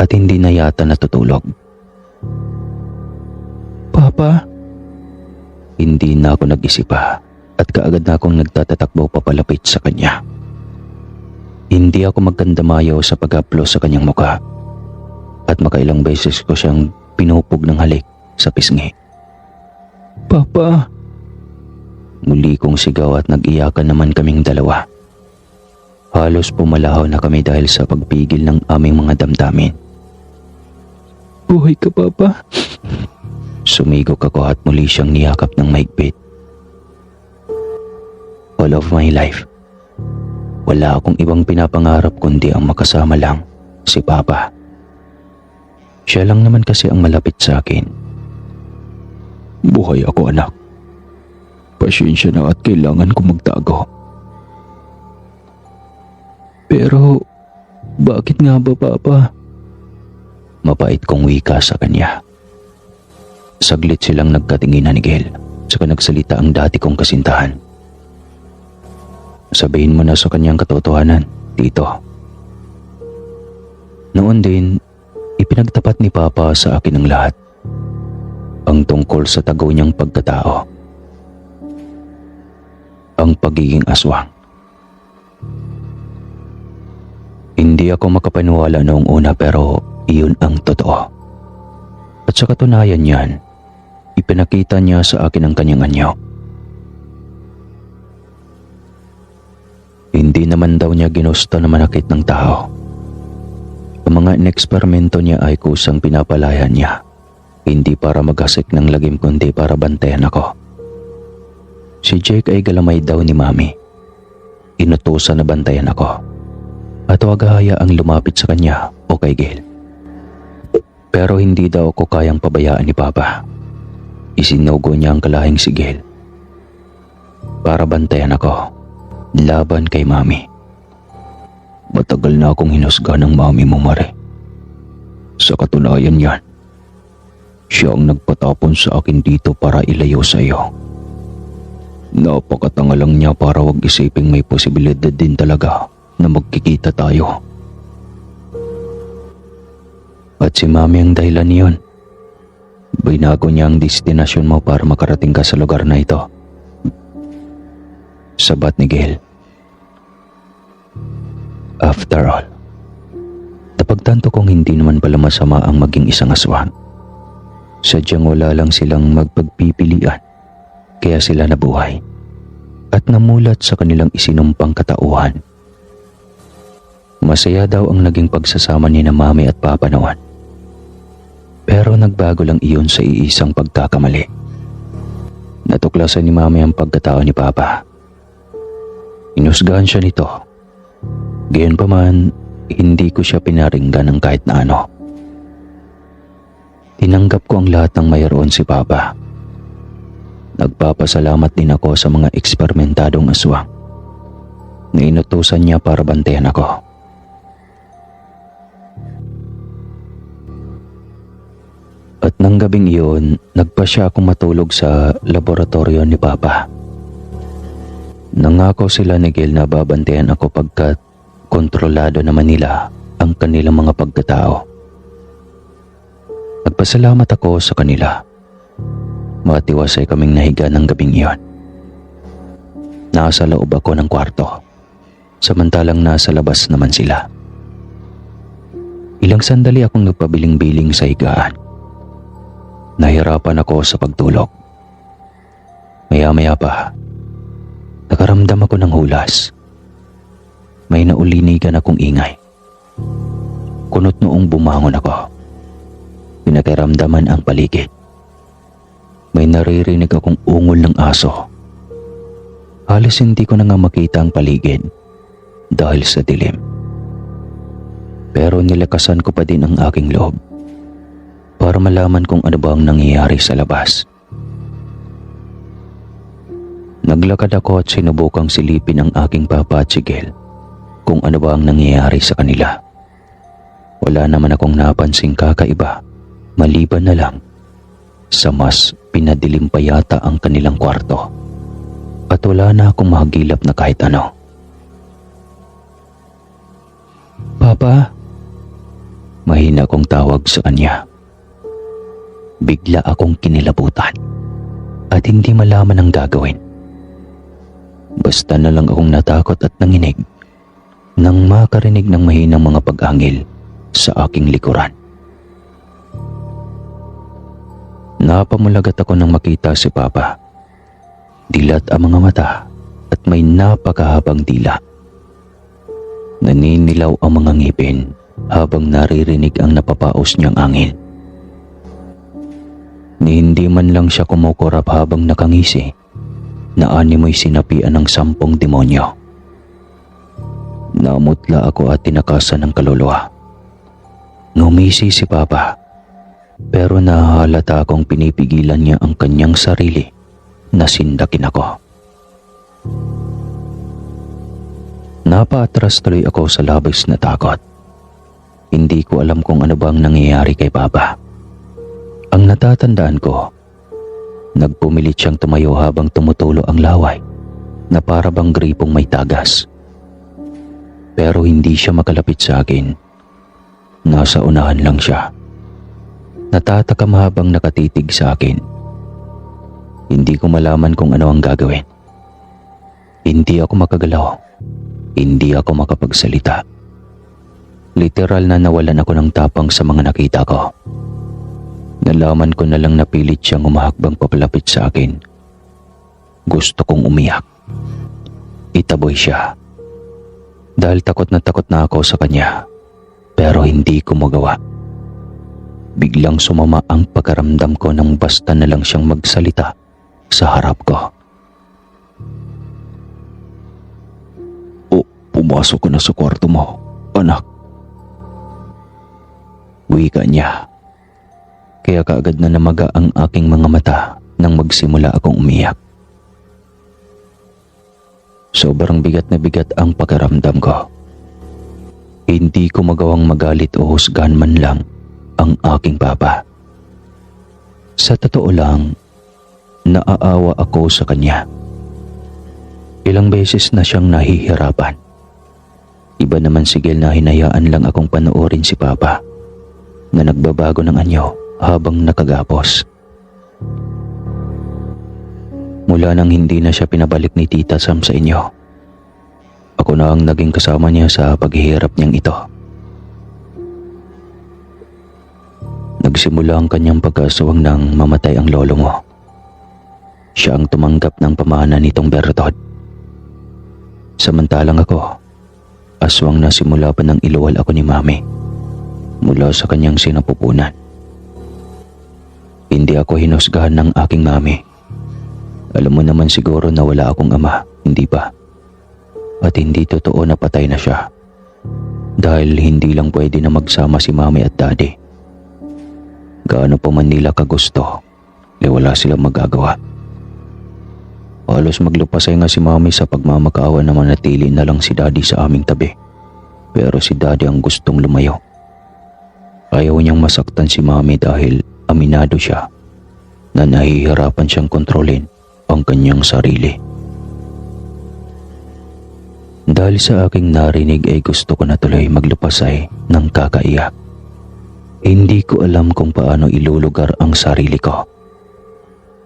at hindi na yata natutulog. Papa? Hindi na ako nag-isip pa at kaagad na akong nagtatatakbo papalapit sa kanya. Hindi ako magkandamayo sa pag-haplos sa kanyang muka at makailang beses ko siyang pinupog ng halik sa pisngi. Papa! Muli kong sigaw at nag-iyakan naman kaming dalawa. Halos pumalahaw na kami dahil sa pagpigil ng aming mga damdamin. Buhay ka, Papa? Sumigok ako at muli siyang niyakap ng mahigpit. All of my life, wala akong ibang pinapangarap kundi ang makasama lang si Papa. Siya lang naman kasi ang malapit sa akin. Buhay ako, anak. Pasensya na at kailangan ko magtago. Pero, bakit nga ba, Papa? Mapait kong wika sa kanya. Saglit silang nagkatinginan ni Gil, saka nagsalita ang dati kong kasintahan. Sabihin mo na sa kanyang katotohanan, Tito. Noon din, ipinagtapat ni Papa sa akin ang lahat. Ang tungkol sa tagaw niyang pagkatao. Ang pagiging aswang. Hindi ako makapaniwala noong una pero iyon ang totoo. At sa katunayan niyan, ipinakita niya sa akin ang kanyang anyo. Hindi naman daw niya ginusto na manakit ng tao. Ang mga ineksperimento niya ay kusang pinapalayan niya. Hindi para maghasik ng lagim kundi para bantayan ako. Si Jake ay galamay daw ni Mami. Inutusan na bantayan ako. At huwag hayaang lumapit sa kanya o kay Gil. Pero hindi daw ako kayang pabayaan ni Papa. Isinugo niya ang kalahing si Gil. Para bantayan ako, laban kay Mami. Matagal na akong hinusga ng Mami mo, Mare. Sa katunayan yan, siya ang nagpatapon sa akin dito para ilayo sa iyo. Napakatanga lang niya para wag isiping may posibilidad din talaga na magkikita tayo. At si Mami ang dahilan niyon. Binago niya ang destinasyon mo para makarating ka sa lugar na ito. Sabat ni Gil. After all, napagtanto kong hindi naman pala masama ang maging isang aswang. Sadyang wala lang silang magpagpipilian, kaya sila nabuhay at namulat sa kanilang isinumpang katauhan. Masaya daw ang naging pagsasama ni na Mami at Papa noon. Pero nagbago lang iyon sa iisang pagkakamali. Natuklasan ni Mami ang pagkatao ni Papa. Inusgahan siya nito. Gayon pa man, hindi ko siya pinaringgan ng kahit na ano. Tinanggap ko ang lahat ng mayroon si Papa. Nagpapasalamat din ako sa mga eksperimentadong aswang na inutusan niya para bantayan ako. At nang gabing iyon, nagpa siya akong matulog sa laboratorio ni Papa. Nangako sila ni Gil na babantayan ako pagkat kontrolado naman nila ang kanilang mga pagkatao. Nagpasalamat ako sa kanila. Matiwasay kaming nahiga ng gabing iyon. Nasa loob ako ng kwarto, samantalang nasa labas naman sila. Ilang sandali akong nagpabiling-biling sa higaan. Nahirapan ako sa pagtulog. Maya-maya pa, nakaramdam ako ng hulas. May naulinigan akong ingay. Kunot noong bumangon ako. Pinakiramdaman ang paligid. May naririnig akong ungol ng aso. Halos hindi ko na nga makita ang paligid dahil sa dilim. Pero nilakasan ko pa din ang aking loob para malaman kung ano ba ang nangyayari sa labas. Naglakad ako at sinubukang silipin ang aking papa at si Gil kung ano ba ang nangyayari sa kanila. Wala naman akong napansing kakaiba maliban na lang sa mas pinadilim pa yata ang kanilang kwarto at wala na akong mahagilap na kahit ano. Papa? Mahina akong tawag sa kanya. Bigla akong kinilabutan at hindi malaman ang gagawin. Basta na lang akong natakot at nanginig nang makarinig ng mahinang mga pag-angil sa aking likuran. Napamulagat ako nang makita si Papa. Dilat ang mga mata at may napakahabang dila. Naninilaw ang mga ngipin habang naririnig ang napapaos niyang angin. Ni hindi man lang siya kumukurap habang nakangisi na animoy sinapian ng 10 demonyo. Namutla ako at tinakasan ng kaluluwa. Ngumisi si Papa, pero nahahalata akong pinipigilan niya ang kanyang sarili na sindakin ako. Napaatras tuloy ako sa labis na takot. Hindi ko alam kung ano bang nangyayari kay Papa. Ang natatandaan ko, nagpumilit siyang tumayo habang tumutulo ang laway na para bang gripong may tagas. Pero hindi siya makalapit sa akin. Nasa unahan lang siya. Natatakam habang nakatitig sa akin. Hindi ko malaman kung ano ang gagawin. Hindi ako makagalaw. Hindi ako makapagsalita. Literal na nawalan ako ng tapang sa mga nakita ko. Nalaman ko na lang na pilit siyang umahakbang papalapit sa akin. Gusto kong umiyak. Itaboy siya. Dahil takot na ako sa kanya. Pero hindi ko magawa. Biglang sumama ang pagkaramdam ko nang basta na lang siyang magsalita sa harap ko. Pumasok ka na sa kwarto mo, anak. Wika niya. Kaya kaagad na namaga ang aking mga mata nang magsimula akong umiyak. Sobrang bigat na bigat ang pagkaramdam ko. Hindi ko magawang magalit o husgahan man lang ang aking papa. Sa totoo lang, naaawa ako sa kanya. Ilang beses na siyang nahihirapan. Iba naman si Gil na hinayaan lang akong panoorin si Papa na nagbabago ng anyo habang nakagapos. Mula nang hindi na siya pinabalik ni Tita Sam sa inyo, ako na ang naging kasama niya sa paghihirap niyang ito. Nagsimula ang kanyang pag-asawang nang mamatay ang lolo mo. Siya ang tumanggap ng pamana nitong Bertod. Samantalang ako, aswang na simula pa ng iluwal ako ni Mami mula sa kanyang sinapupunan. Hindi ako hinusgahan ng aking Mami. Alam mo naman siguro na wala akong ama, hindi ba? At hindi totoo na patay na siya. dahil hindi lang pwede na magsama si mami at daddy. Gaano pa man nila kagusto, wala silang magagawa. Halos maglupasay nga si mami sa pagmamakaawa na manatili na lang si daddy sa aming tabi. Pero si daddy ang gustong lumayo. Ayaw niyang masaktan si mami dahil aminado siya na nahihirapan siyang kontrolin ang kanyang sarili. Dahil sa aking narinig ay gusto ko na tuloy maglupasay ng kakaiyak. Hindi ko alam kung paano ilulugar ang sarili ko.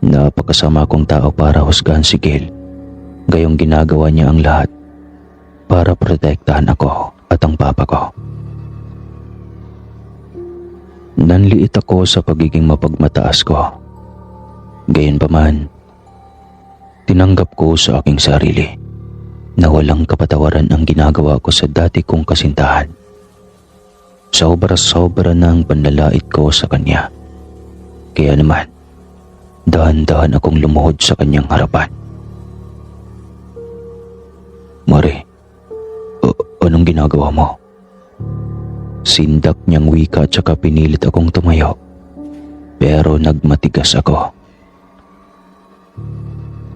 Napakasama kong tao para husgahan si Gail. Gayong ginagawa niya ang lahat para protektahan ako at ang papa ko. Nanliit ako sa pagiging mapagmataas ko. Gayunpaman, tinanggap ko sa aking sarili na walang kapatawaran ang ginagawa ko sa dati kong kasintahan. Sobra-sobra na ang panlalait ko sa kanya. Kaya naman, dahan-dahan akong lumuhod sa kanyang harapan. Mari, anong ginagawa mo? Sindak niyang wika at saka pinilit akong tumayo. Pero nagmatigas ako.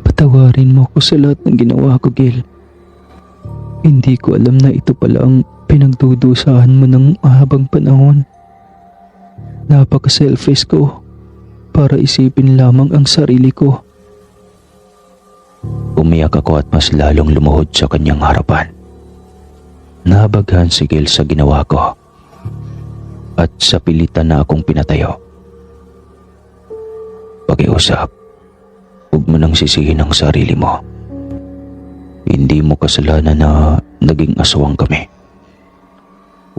Patawarin mo ko sa lahat ng ginawa ko, Gil. Hindi ko alam na ito pala ang pinagdudusahan mo ng mahabang panahon. Napaka-selfish ko para isipin lamang ang sarili ko. Umiyak ako at mas lalong lumuhod sa kanyang harapan. Nabaghan si Gil sa ginawa ko at sa pilitan na akong pinatayo. Pakiusap, huwag mo nang sisihin ang sarili mo. Hindi mo kasalanan na naging aswang kami.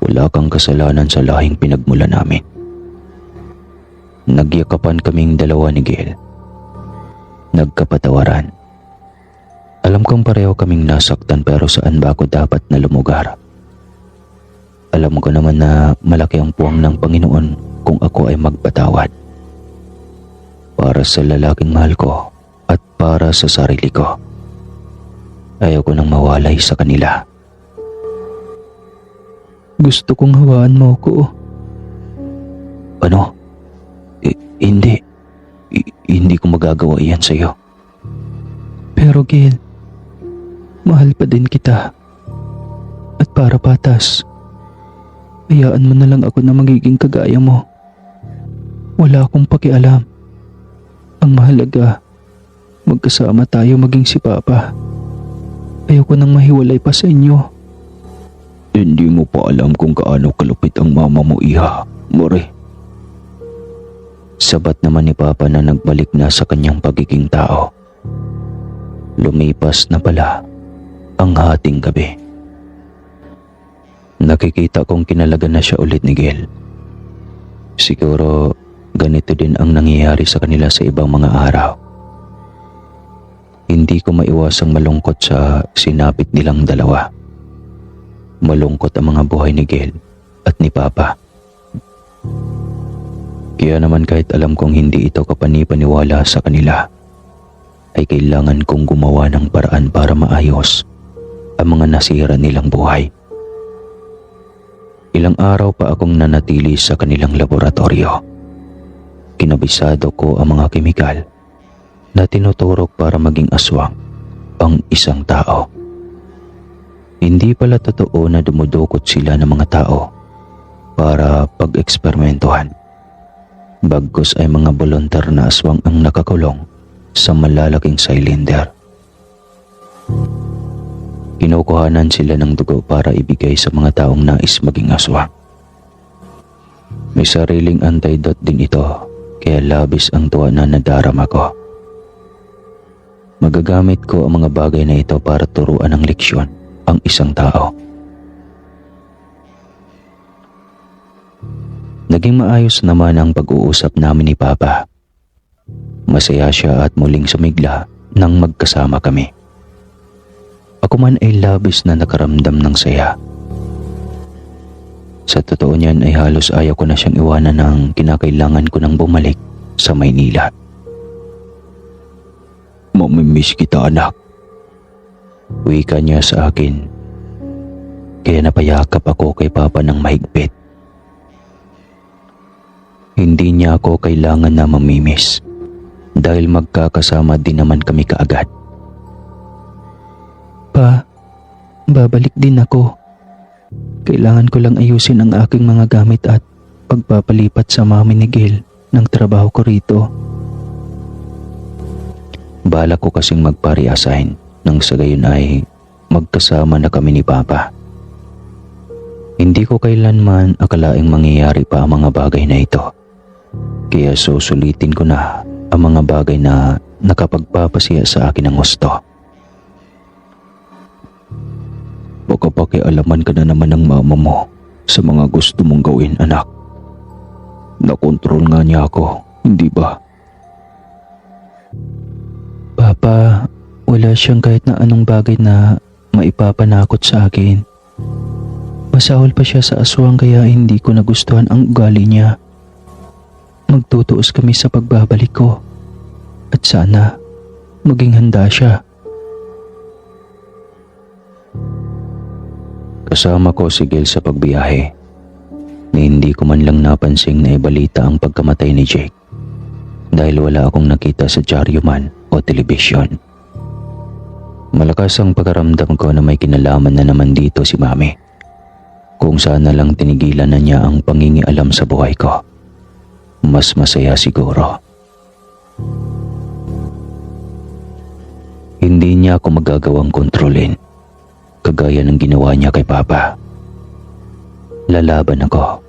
Wala kang kasalanan sa lahing pinagmula namin. Nagyakapan kaming dalawa ni Gail. Nagkapatawaran. Alam kong pareho kaming nasaktan pero saan ba ako dapat na lumugar? Alam ko naman na malaki ang puwang ng Panginoon kung ako ay magpatawad. Para sa lalaking mahal ko at para sa sarili ko. Ayaw ko nang mawalay sa kanila. Gusto kong hawaan mo ko. Ano? Hindi. Hindi ko magagawa iyan sa'yo. Pero Gail, mahal pa din kita. At para patas, hayaan mo na lang ako na magiging kagaya mo. Wala akong pakialam. Ang mahalaga, magkasama tayo maging si Papa. Ayoko nang mahiwalay pa sa inyo. Hindi mo pa alam kung gaano kalupit ang mama mo, Iha, Mare. Sabat naman ni Papa na nagbalik na sa kanyang pagiging tao. Lumipas na pala ang hating gabi. Nakikita kong kinalagan na siya ulit ni Gail. Siguro ganito din ang nangyayari sa kanila sa ibang mga araw. Hindi ko maiwasang malungkot sa sinapit nilang dalawa. Malungkot ang mga buhay ni Gail at ni Papa. Kaya naman kahit alam kong hindi ito kapanipaniwala sa kanila, ay kailangan kong gumawa ng paraan para maayos ang mga nasira nilang buhay. Ilang araw pa akong nanatili sa kanilang laboratorio. Kinabisado ko ang mga kemikal na tinuturok para maging aswang ang isang tao. Hindi pala totoo na dumudukot sila ng mga tao para pag-eksperimentuhan. Bagkus ay mga volunteer na aswang ang nakakulong sa malalaking cylinder. Kinukuhanan sila ng dugo para ibigay sa mga taong nais maging aswang. May sariling antidote din ito, kaya labis ang tuwa na nadarama ko. Magagamit ko ang mga bagay na ito para turuan ng leksyon ang isang tao. Naging maayos naman ang pag-uusap namin ni Papa. Masaya siya at muling sumigla nang magkasama kami. Ako man ay labis na nakaramdam ng saya. Sa totoo niyan ay halos ayaw ko na siyang iwanan ng kinakailangan ko nang bumalik sa Maynila. Mamimiss kita, anak. Wika niya sa akin. kaya napayakap ako kay Papa ng mahigpit. Hindi niya ako kailangan na mamimiss dahil magkakasama din naman kami kaagad. Pa, babalik din ako. Kailangan ko lang ayusin ang aking mga gamit at pagpapalipat sa Mami ni Gil ng trabaho ko rito. Balak ko kasing magpa-reassign nang sa gayon ay magkasama na kami ni Papa. Hindi ko kailanman akalaing mangyayari pa ang mga bagay na ito. Kaya susulitin ko na ang mga bagay na nakapagpapasiya sa akin ng gusto. Baka pakialaman ka na naman ng mama mo sa mga gusto mong gawin, anak. Nakontrol nga niya ako, hindi ba? Papa, wala siyang kahit na anong bagay na maipapanakot sa akin. Masahol pa siya sa aswang kaya hindi ko nagustuhan ang ugali niya. Magtutuos kami sa pagbabalik ko. At sana, maging handa siya. Kasama ko si Gil sa pagbiyahe na hindi ko man lang napansing na ibalita ang pagkamatay ni Jake dahil wala akong nakita sa dyaryo man o telebisyon. Malakas ang pagkaramdam ko na may kinalaman na naman dito si Mami. Kung sana lang tinigilan na niya ang pangingialam sa buhay ko, mas masaya siguro. Hindi niya ako magagawang kontrolin kagaya ng ginawa niya kay Papa. Lalaban ako.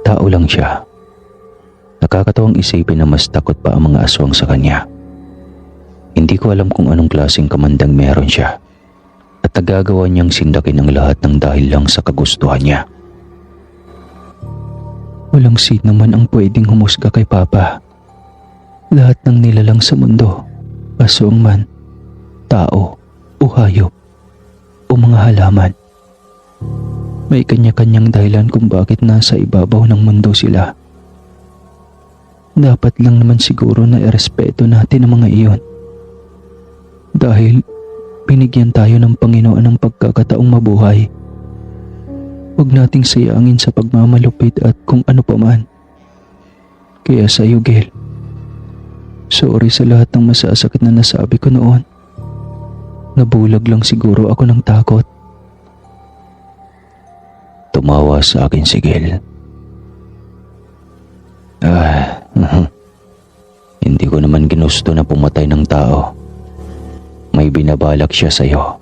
Tao lang siya. Nakakatawang isipin na mas takot pa ang mga aswang sa kanya. Hindi ko alam kung anong klaseng kamandang meron siya at nagagawa niyang sindakin ang lahat ng dahil lang sa kagustuhan niya. Walang sino man ang pwedeng humusga kay Papa. Lahat ng nilalang sa mundo, aswang man, tao o hayop o mga halaman, may kanya-kanyang dahilan kung bakit nasa ibabaw ng mundo sila. Dapat lang naman siguro na irespeto natin ang mga iyon. Dahil binigyan tayo ng Panginoon ng pagkakataong mabuhay. Huwag nating sayangin sa pagmamalupit at kung ano pa man. Kaya sa iyo, Gil, sorry sa lahat ng masasakit na nasabi ko noon. Nabulag lang siguro ako ng takot. Tumawa sa akin si Gil. Hindi ko naman ginusto na pumatay ng tao. May binabalak siya sa'yo,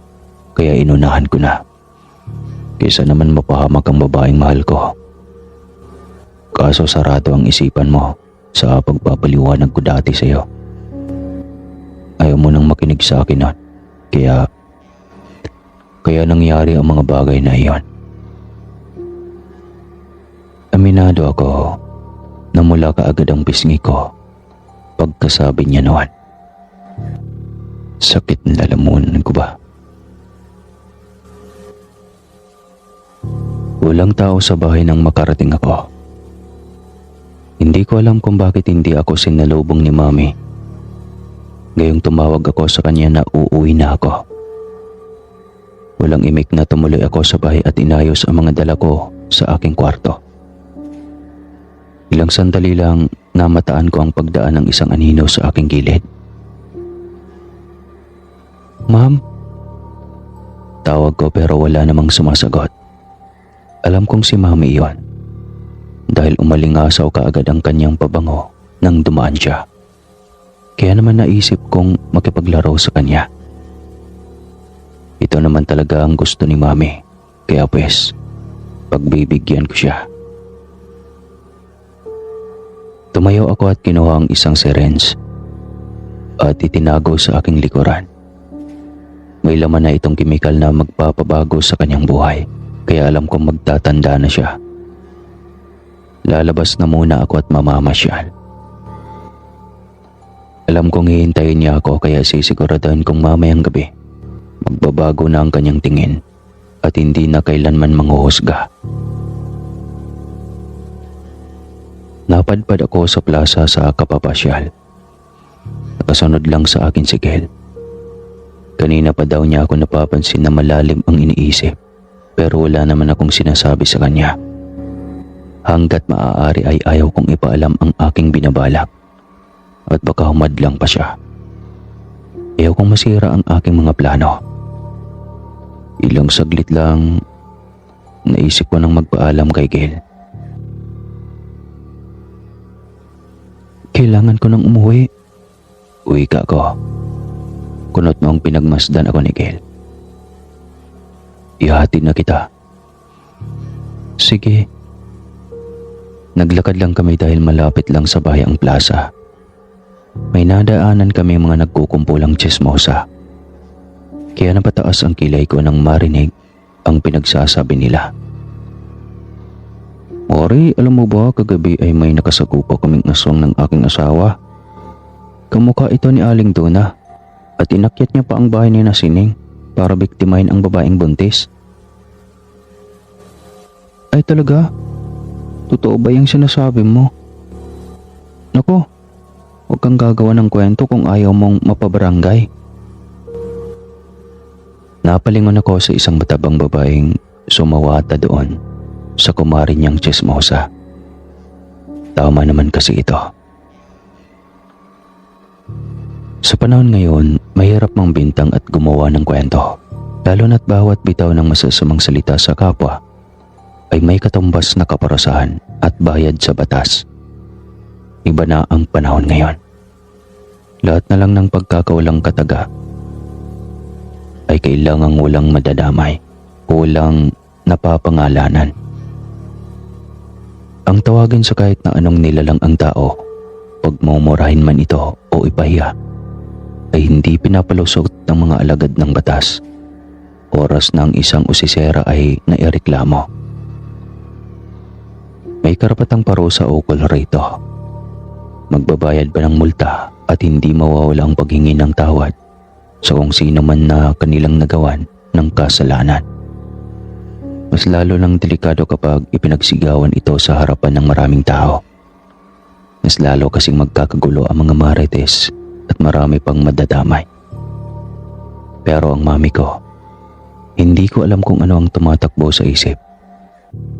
kaya inunahan ko na. Kaysa naman mapahamak ang babaeng mahal ko. Kaso sarado ang isipan mo sa pagpapaliwanag ko dati sa'yo. Ayaw mo nang makinig sa akin nun. Kaya nangyari ang mga bagay na iyon. Aminado ako na mula kaagad ang pisngi ko pagkasabi niya noon. Sakit na lalamunan ko ba? Walang tao sa bahay nang makarating ako. Hindi ko alam kung bakit hindi ako sinalubong ni Mami. Gayong tumawag ako sa kanya na uuwi na ako. Walang imik na tumuloy ako sa bahay at inayos ang mga dala ko sa aking kwarto. Ilang sandali lang namataan ko ang pagdaan ng isang anino sa aking gilid. Ma'am? Tawag ko pero wala namang sumasagot. Alam kong si Mami iyon dahil umalingasaw kaagad ang kanyang pabango nang dumaan siya. Kaya naman naisip kong makipaglaro sa kanya. Ito naman talaga ang gusto ni Mami, kaya pues, pagbibigyan ko siya. Tumayo ako at kinuha ang isang syringe at itinago sa aking likuran. May laman na itong kemikal na magpapabago sa kanyang buhay, kaya alam kong magtatanda na siya. Lalabas na muna ako at mamamasyal. Alam kong hihintayin niya ako kaya sisiguraduhin kong mamayang gabi magbabago na ang kanyang tingin at hindi na kailanman manghuhusga. Napadpad ako sa plaza sa kapapasyal. Nakasunod lang sa akin si Gil. Kanina pa daw niya ako napapansin na malalim ang iniisip pero wala naman akong sinasabi sa kanya. Hanggat maaari ay ayaw kong ipaalam ang aking binabalak at baka humadlang pa siya. Ayaw kong masira ang aking mga plano. Ilang saglit lang, naisip ko nang magpaalam kay Gail. Kailangan ko nang umuwi. Uwi ka ko. Kunot noong pinagmasdan ako ni Gail. Ihatid na kita. Sige. Naglakad lang kami dahil malapit lang sa bahay ang plaza. May nadaanan kami mga nagkukumpulang tsismosa. Kaya napataas ang kilay ko nang marinig ang pinagsasabi nila. Ori, alam mo ba kagabi ay may nakasakupa kaming aswang ng aking asawa? Kamukha ito ni Aling Duna at inakyat niya pa ang bahay ni Nasining para biktimahin ang babaeng buntis. Ay talaga? Totoo ba yung sinasabi mo? Naku, huwag kang gagawa ng kwento kung ayaw mong mapabarangay. Napalingon ako sa isang matabang babaeng sumawata doon sa kumari niyang tsismosa. Tama naman kasi ito. Sa panahon ngayon, mahirap mang bintang at gumawa ng kwento, lalo na't bawat bitaw ng masasamang salita sa kapwa ay may katumbas na kaparasahan at bayad sa batas. Iba na ang panahon ngayon. Lahat na lang ng pagkakawalang kataga ay kailangang walang madadamay o walang napapangalanan. Ang tawagin sa kahit na anong nilalang ang tao, pagmumurahin man ito o ipahiya, ay hindi pinapalusot ng mga alagad ng batas. Oras na ang isang usisera ay naireklamo. May karapatang parusa o ukol rito. Magbabayad ba ng multa at hindi mawawala ang paghingi ng tawad sa kung sino man na kanilang nagawan ng kasalanan. Mas lalo lang delikado kapag ipinagsigawan ito sa harapan ng maraming tao. Mas lalo kasing magkakagulo ang mga marites at marami pang madadamay. Pero ang mami ko, hindi ko alam kung ano ang tumatakbo sa isip.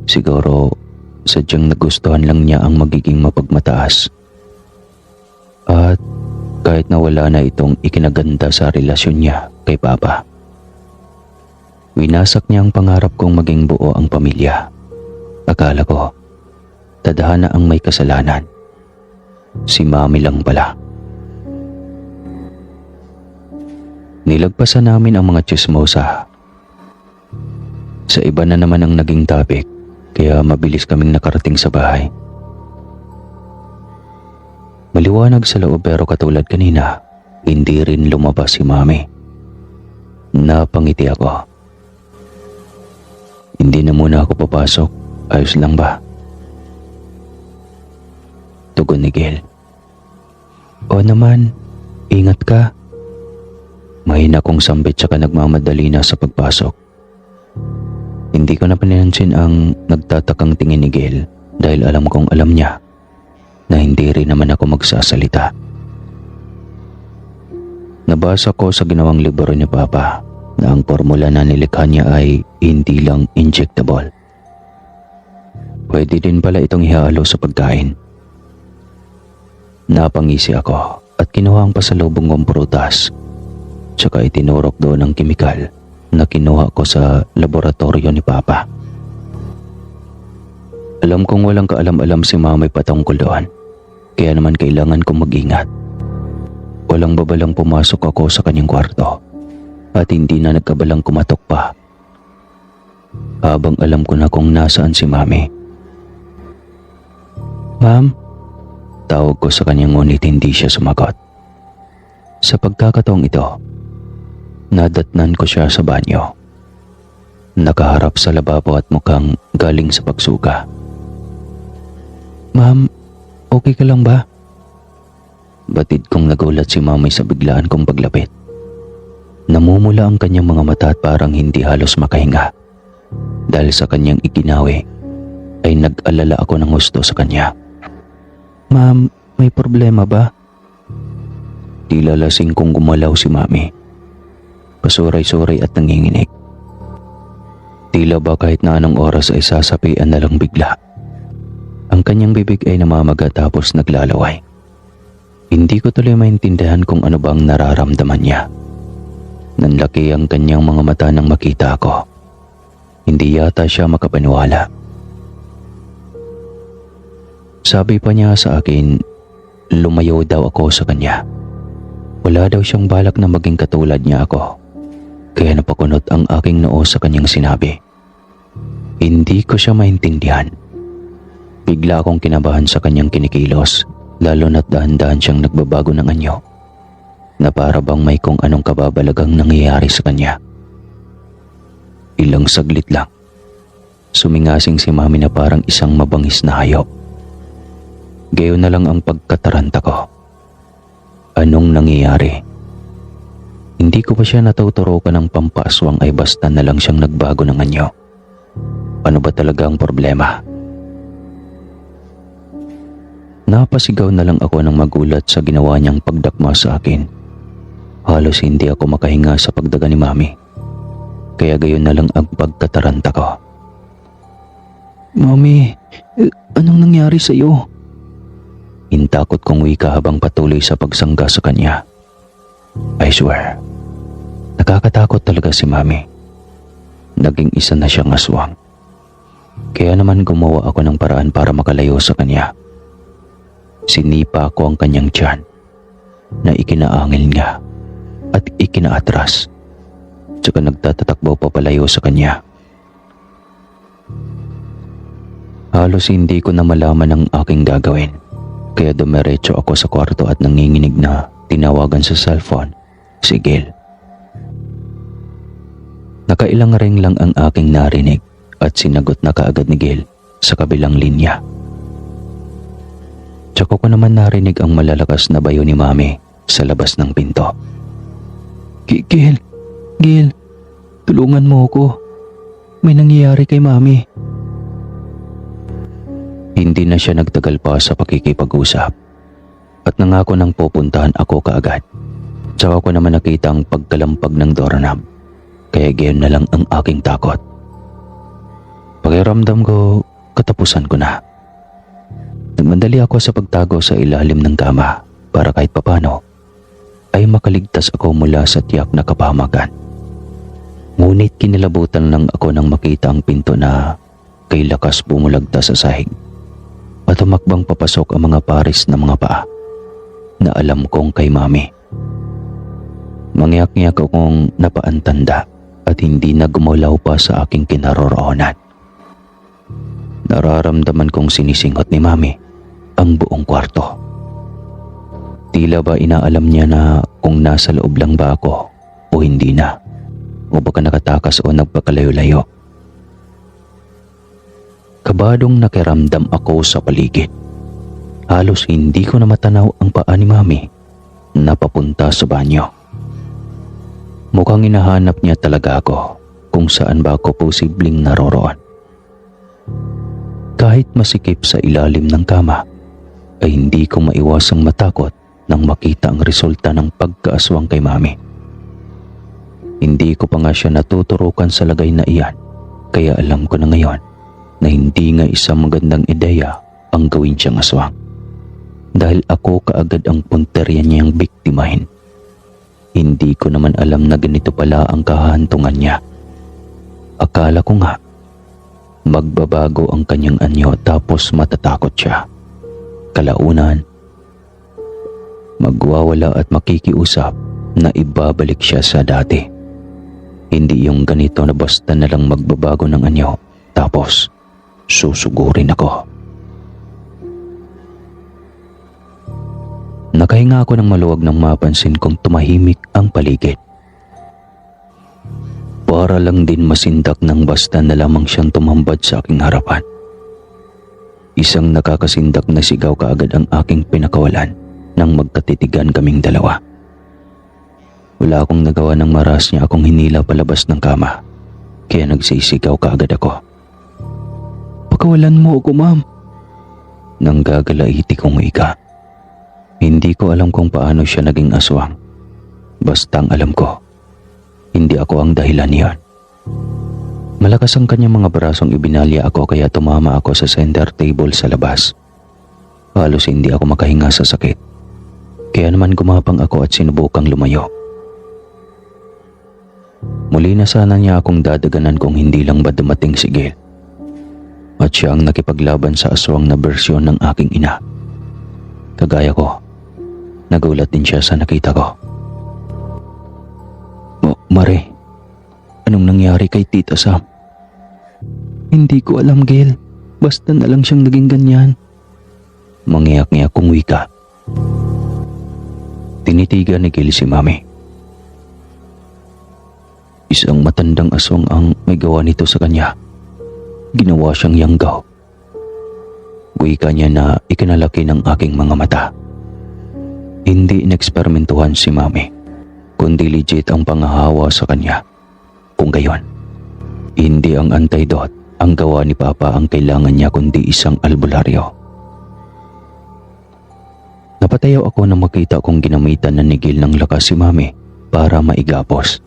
Siguro sadyang nagustuhan lang niya ang magiging mapagmataas. At kahit na wala na itong ikinaganda sa relasyon niya kay Papa, winasak niya ang pangarap kong maging buo ang pamilya. Akala ko, tadhana ang may kasalanan. Si Mami lang pala. Nilagpasan namin ang mga tsismosa. Sa iba na naman ang naging topic, kaya mabilis kaming nakarating sa bahay. Maliwanag sa loob pero katulad kanina, hindi rin lumabas si Mami. Napangiti ako. Hindi na muna ako papasok. Ayos lang ba? Tugon ni Gail. O naman, ingat ka. Mahina kong sambit tsaka nagmamadali na sa pagpasok. Hindi ko na pinansin ang nagtatakang tingin ni Gail dahil alam kong alam niya na hindi rin naman ako magsasalita. Nabasa ko sa ginawang libro ni Papa na ang formula na nilikha niya ay hindi lang injectable. Pwede din pala itong ihalo sa pagkain. Napangisi ako at kinuha ang pasalubong kong prutas tsaka itinurok doon ang kemikal na kinuha ko sa laboratorio ni Papa. Alam kong walang kaalam-alam si Mamay patungkol doon, kaya naman kailangan kong mag-ingat. Walang babalang pumasok ako sa kanyang kwarto at hindi na nagkabalang kumatok pa. Habang alam ko na kung nasaan si Mami. Ma'am, tawag ko sa kanya ngunit hindi siya sumagot. Sa pagkakataong ito, nadatnan ko siya sa banyo. Nakaharap sa lababo at mukhang galing sa pagsuka. Ma'am, okay ka lang ba? Batid kong nagulat si Mamay sa biglaan kong paglapit. Namumula ang kanyang mga mata at parang hindi halos makahinga. Dahil sa kanyang ikinawi, ay nag-alala ako ng gusto sa kanya. Ma'am, may problema ba? Tila lasing kong gumalaw si Mami. Pasuray-suray at nanginginig. Tila ba kahit na anong oras ay sasapian na lang bigla. Ang kanyang bibig ay namamaga tapos naglalaway. Hindi ko tuloy maintindihan kung ano bang nararamdaman niya. Nanlaki ang kanyang mga mata nang makita ako. Hindi yata siya makapaniwala. Sabi pa niya sa akin, lumayo daw ako sa kanya. Wala daw siyang balak na maging katulad niya ako. Kaya napakunot ang aking noo sa kanyang sinabi. Hindi ko siya maintindihan. Bigla akong kinabahan sa kanyang kinikilos, lalo na't dahan-dahan siyang nagbabago ng anyo, na para bang may kung anong kababalagang nangyayari sa kanya. Ilang saglit lang, sumingasing si Mami na parang isang mabangis na hayop. Gayon na lang ang pagkataranta ko. Anong nangyayari? Hindi ko pa siya natuturukan ng pampaaswang ay basta na lang siyang nagbago ng anyo. Ano ba talaga ang problema? Napasigaw na lang ako nang magulat sa ginawa niyang pagdakma sa akin. Halos hindi ako makahinga sa pagdaga ni Mami. Kaya gayon na lang ang pagkataranta ko. Mami, anong nangyari sa iyo? Hintakot kong wika habang patuloy sa pagsangga sa kanya. I swear, nakakatakot talaga si Mami. Naging isa na siyang aswang. Kaya naman gumawa ako ng paraan para makalayo sa kanya. Sinipa ko ang kanyang tiyan na ikinaangil niya at ikinaatras. Tsaka nagtatatakbo papalayo sa kanya. Halos hindi ko na malaman ang aking gagawin. Kaya dumiretso ako sa kwarto at nanginginig na tinawagan sa cellphone si Gil. Nakailang ring lang ang aking narinig at sinagot na kaagad ni Gil sa kabilang linya. Tsaka ko naman narinig ang malalakas na bayo ni Mami sa labas ng pinto. Gil, tulungan mo ako. May nangyayari kay Mami. Hindi na siya nagtagal pa sa pakikipag-usap at nangako nang pupuntahan ako kaagad. Tsaka ko naman nakita ang pagkalampag ng doorknob, kaya gayon na lang ang aking takot. Pakiramdam ko, katapusan ko na. Nagmandali ako sa pagtago sa ilalim ng kama para kahit papano ay makaligtas ako mula sa tiyak na kapahamakan. Ngunit kinilabutan lang ako nang makita ang pinto na kay lakas bumulagta sa sahig at tumakbang papasok ang mga pares na mga paa na alam kong kay Mami. Mangyak-ngyak akong napaantanda at hindi na gumalaw pa sa aking kinaroroonan. Nararamdaman kong sinisinghot ni Mami ang buong kwarto. Tila ba inaalam niya na kung nasa loob lang ba ako o hindi na, o baka nakatakas o nagpakalayo-layo. Kabadong nakiramdam ako sa paligid. Halos hindi ko na matanaw ang paa ni Mami na papunta sa banyo. Mukhang hinahanap niya talaga ako kung saan ba ako posibleng naroroon. Kahit masikip sa ilalim ng kama, ay hindi ko maiwasang matakot nang makita ang resulta ng pagkaaswang kay Mami. Hindi ko pa nga siya natuturukan sa lagay na iyan, kaya alam ko na ngayon na hindi nga isang magandang ideya ang gawin siyang aswang. Dahil ako kaagad ang punterya niyang biktimahin. Hindi ko naman alam na ganito pala ang kahantungan niya. Akala ko nga, magbabago ang kanyang anyo tapos matatakot siya. Kalaunan, magwawala at makikiusap na ibabalik siya sa dati. Hindi yung ganito na basta na lang magbabago ng anyo tapos susugurin ako. Nakahinga ako ng maluwag nang mapansin kong tumahimik ang paligid. Para lang din masindak ng basta na lamang siyang tumambad sa aking harapan. Isang nakakasindak na sigaw kaagad ang aking pinakawalan nang magkatitigan kaming dalawa. Wala akong nagawa ng maras niya akong hinila palabas ng kama, kaya nagsisigaw kaagad ako. Pakawalan mo ako, ma'am. Nang gagalaiti kong wika. Hindi ko alam kung paano siya naging aswang. Basta ang alam ko, hindi ako ang dahilan niyan. Malakas ang kanyang mga brasong ibinalya ako kaya tumama ako sa center table sa labas. Halos hindi ako makahinga sa sakit. Kaya naman gumapang ako at sinubukang lumayo. Muli na sana niya akong dadaganan kung hindi lang ba dumating si Gil. At siya ang nakipaglaban sa aswang na bersyon ng aking ina. Kagaya ko, nagulat din siya sa nakita ko. Mare, anong nangyari kay Tita Sam? Hindi ko alam, Gil. Basta na lang siyang naging ganyan. Mangiyak-ngiyak kong wika. Tinitigan ni Gil si Mami. Isang matandang aswang ang may gawa nito sa kanya. Ginawa siyang yanggaw. Wika niya na ikinalaki ng aking mga mata. Hindi ineksperimentuhan si Mami, kundi legit ang panghahawa sa kanya. Kung gayon, hindi ang antidote ang gawa ni Papa ang kailangan niya kundi isang albularyo. Napatayaw ako nang makita kong ginamitan na ni Gil ng lakas si Mami para maigapos.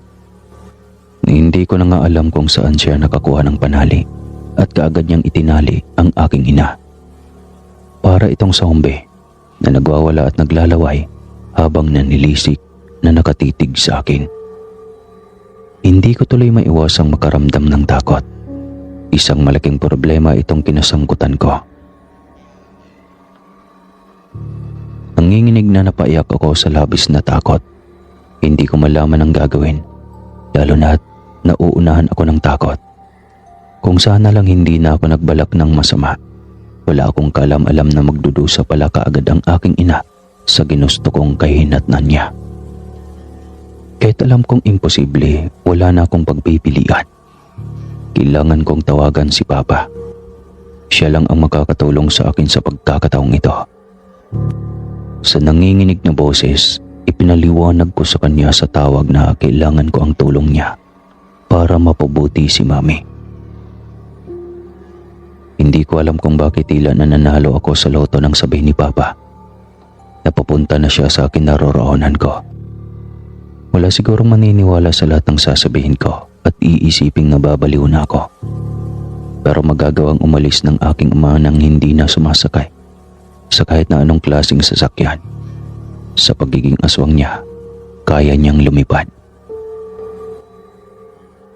Hindi ko na nga alam kung saan siya nakakuha ng panali at kaagad niyang itinali ang aking ina. Para itong zombie na nagwawala at naglalaway habang nanilisik na nakatitig sa akin. Hindi ko tuloy maiwasang makaramdam ng takot. Isang malaking problema itong kinasangkutan ko. Nanginginig na napaiyak ako sa labis na takot. Hindi ko malaman ang gagawin, lalo na't nauunahan ako ng takot. Kung sana lang hindi na ako nagbalak ng masama. Wala akong kalam-alam na magdudusa pala kaagad ang aking ina sa ginusto kong kahinatnan niya. Kahit alam kong imposible, wala na akong pagpipilian. Kailangan kong tawagan si Papa. Siya lang ang makakatulong sa akin sa pagkakataong ito. Sa nanginginig na boses, ipinaliwanag ko sa kanya sa tawag na kailangan ko ang tulong niya para mapabuti si Mami. Hindi ko alam kung bakit tila nananalo ako sa loto nang sabihin ni Papa. Napapunta na siya sa akin naroroonan ko. Wala sigurong maniniwala sa lahat ng sasabihin ko at iisiping nababaliw na ako. Pero magagawang umalis ng aking ama nang hindi na sumasakay sa kahit na anong klaseng sasakyan. Sa pagiging aswang niya, kaya niyang lumipad.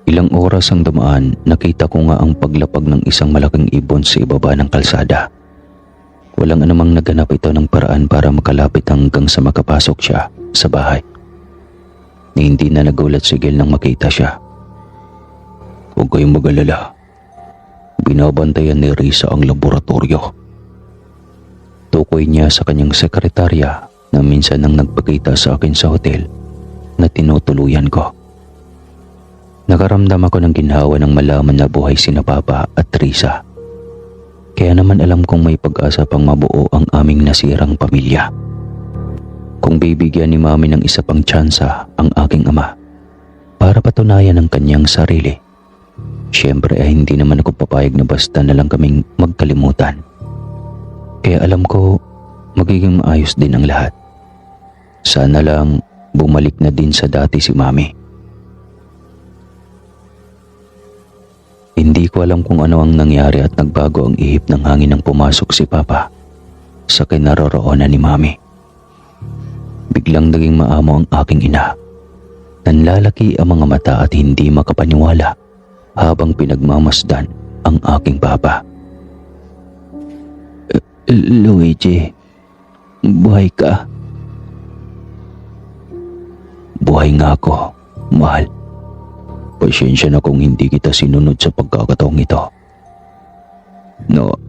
Ilang oras ang dumaan, nakita ko nga ang paglapag ng isang malaking ibon sa ibaba ng kalsada. Walang anumang naganap ito ng paraan para makalapit hanggang sa makapasok siya sa bahay. Ni hindi na nagulat si Gil nang makita siya. Huwag kayong mag-alala. Binabantayan ni Risa ang laboratorio. Tukoy niya sa kanyang sekretarya na minsan nang nagpakita sa akin sa hotel na tinutuluyan ko. Nakaramdam ako ng ginhawa ng malaman na buhay sina Papa at Risa. Kaya naman alam kong may pag-asa pang mabuo ang aming nasirang pamilya. Kung bibigyan ni Mami ng isa pang tsansa ang aking ama para patunayan ang kanyang sarili, siyempre ay hindi naman ako papayag na basta na lang kaming magkalimutan. Kaya alam ko magiging maayos din ang lahat. Sana lang bumalik na din sa dati si Mami. Hindi ko alam kung ano ang nangyari at nagbago ang ihip ng hangin nang pumasok si Papa sa kinaroroonan ni Mami. Biglang naging maamo ang aking ina. Nanlalaki ang mga mata at hindi makapaniwala habang pinagmamasdan ang aking Papa. Luigi, buhay ka? Buhay nga ako, mahal. Pasensya na kung hindi kita sinunod sa pagkakataong ito.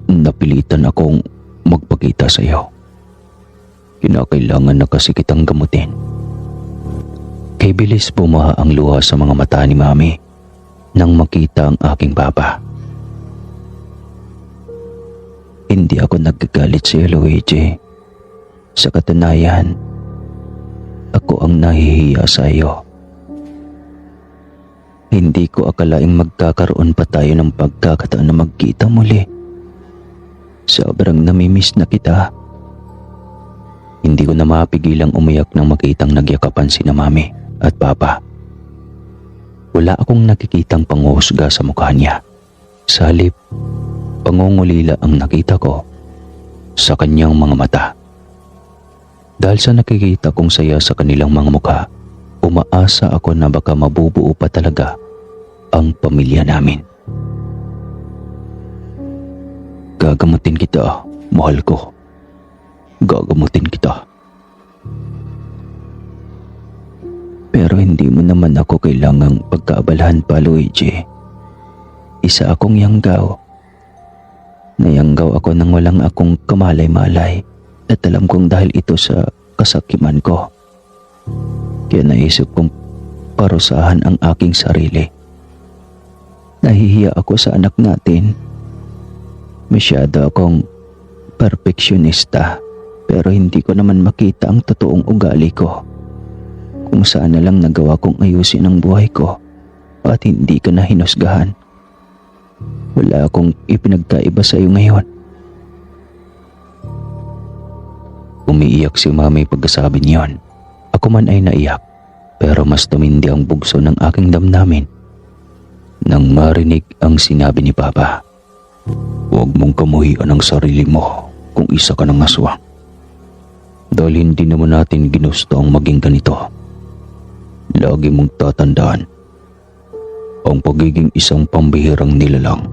Napilitan akong magpakita sa iyo. Kinakailangan na kasi kitang gamutin. Kay bilis bumaha ang luha sa mga mata ni Mami nang makita ang aking Papa. Hindi ako nagagalit sa iyo, Luigi. Sa katunayan, ako ang nahihiya sa iyo. Hindi ko akalaing magkakaroon pa tayo ng pagkakataon na magkita muli. Sobrang namimiss na kita. Hindi ko na mapigilang umiyak nang makitang nagyakapan sina Mami at Papa. Wala akong nakikitang panghusga sa mukha niya. Sa halip, pangungulila ang nakita ko sa kanyang mga mata. Dahil sa nakikita kong saya sa kanilang mga mukha, umaasa ako na baka mabubuo pa talaga ang pamilya namin. Gagamutin kita, mahal ko. Gagamutin kita. Pero hindi mo naman ako kailangang pagkaabalahan pa, Luigi. Isa akong yanggaw. Nayanggaw ako nang walang akong kamalay-malay at alam kong dahil ito sa kasakiman ko. Kaya naisip kong parusahan ang aking sarili. Nahihiya ako sa anak natin. Masyado akong perfeksyonista pero hindi ko naman makita ang totoong ugali ko. Kung saan na lang nagawa kong ayusin ang buhay ko at hindi ka na hinusgahan. Wala akong ipinagkaiba sa iyo ngayon. Umiiyak si Mami pagkasabi niyon. Ako man ay naiyak pero mas tumindi ang bugso ng aking damdamin nang marinig ang sinabi ni Papa. Huwag mong kamuhian ang sarili mo kung isa ka ng aswang. Dahil hindi naman natin ginusto ang maging ganito. Lagi mong tatandaan, ang pagiging isang pambihirang nilalang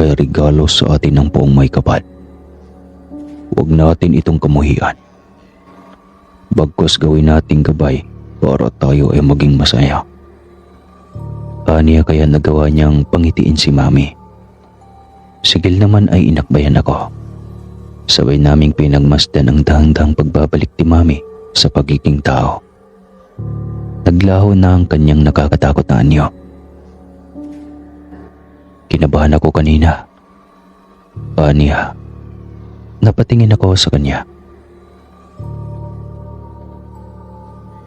ay regalo sa atin ng Poong May Kapal. Huwag natin itong kamuhian. Bagkus gawin nating gabay para tayo ay maging masaya. Aniya kaya nagawa niyang pangitiin si Mami. Sigil naman ay inakbayan ako. Sabay naming pinagmasdan ang dahan-dahang pagbabalik ni Mami sa pagiging tao. Naglaho na ang kanyang nakakatakot na anyo. Kinabahan ako kanina. Aniya, napatingin ako sa kanya.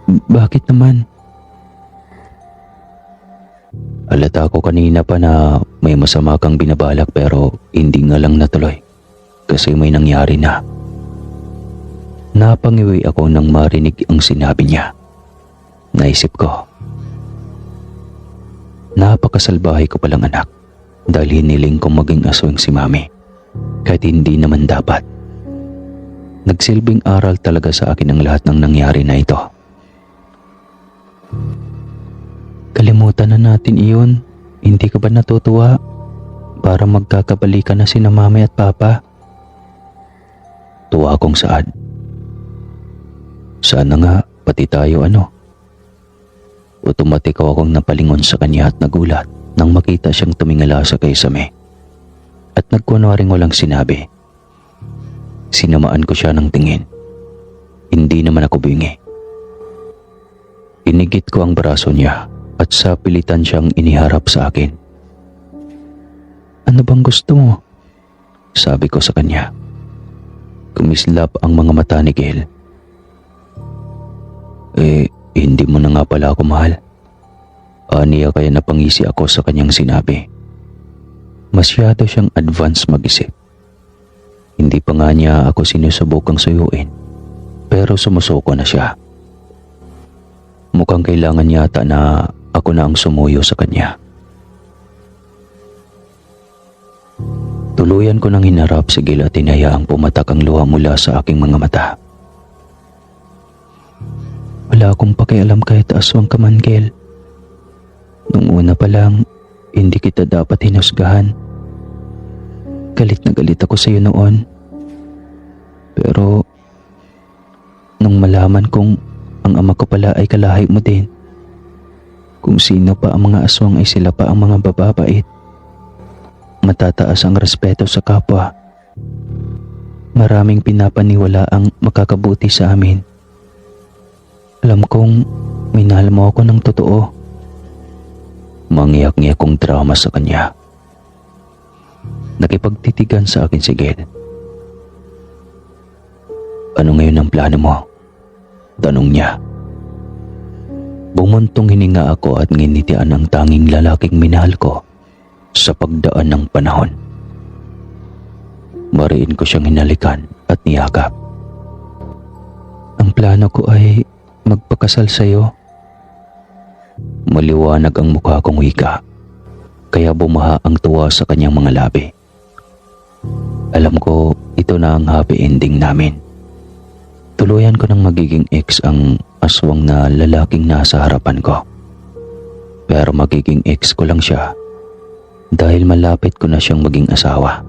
Bakit naman? Halata ko kanina pa na may masama kang binabalak pero hindi nga lang natuloy kasi may nangyari na. Napangiwi ako nang marinig ang sinabi niya. Naisip ko, napakasalbahay ko palang anak dahil hiniling kong maging aswang si Mami kahit hindi naman dapat. Nagsilbing aral talaga sa akin ang lahat ng nangyari na ito. Kalimutan na natin iyon. Hindi ka ba natutuwa? Para magkakabalikan na sina Mami at Papa. Tuwa akong saad. Sana nga pati tayo Otomatiko akong napalingon sa kanya at nagulat nang makita siyang tumingala sa kaysame. At nagkunwaring walang sinabi. Sinamaan ko siya ng tingin. Hindi naman ako bingi. Inigit ko ang braso niya at sa pilitan siyang iniharap sa akin. Ano bang gusto mo? Sabi ko sa kanya. Kumislap ang mga mata ni Gail. Hindi mo na nga pala ako mahal. Aniya kaya napangisi ako sa kanyang sinabi. Masyado siyang advance mag-isip. Hindi pa nga niya ako sinusubukang suyuin, pero sumusuko na siya. Mukhang kailangan yata na ako na ang sumuyo sa kanya. Tuluyan ko nang hinarap si Gil at hinayaang pumatak ang luha mula sa aking mga mata. Wala akong pakialam kahit aswang ka man, Gil. Nung una pa lang, hindi kita dapat hinusgahan. Galit na galit ako sa iyo noon. Pero, nung malaman kong ang ama ko pala ay kalahi mo din, kung sino pa ang mga aswang ay sila pa ang mga bababait. Matataas ang respeto sa kapwa. Maraming pinapaniwala ang makakabuti sa amin. Alam kong minahal mo ako ng totoo. Mangiyak-ngiyak kong drama sa kanya. Nakipagtitigan sa akin si Gail. Ano ngayon ang plano mo? Tanong niya. Bumuntong hininga ako at nginitian ang tanging lalaking minahal ko sa pagdaan ng panahon. Mariin ko siyang hinalikan at niyakap. Ang plano ko ay magpakasal sa iyo. Maliwanag ang mukha kong wika, kaya bumaha ang tuwa sa kanyang mga labi. Alam ko ito na ang happy ending namin. Tuluyan ko ng magiging ex ang aswang na lalaking nasa harapan ko. Pero magiging ex ko lang siya dahil malapit ko na siyang maging asawa.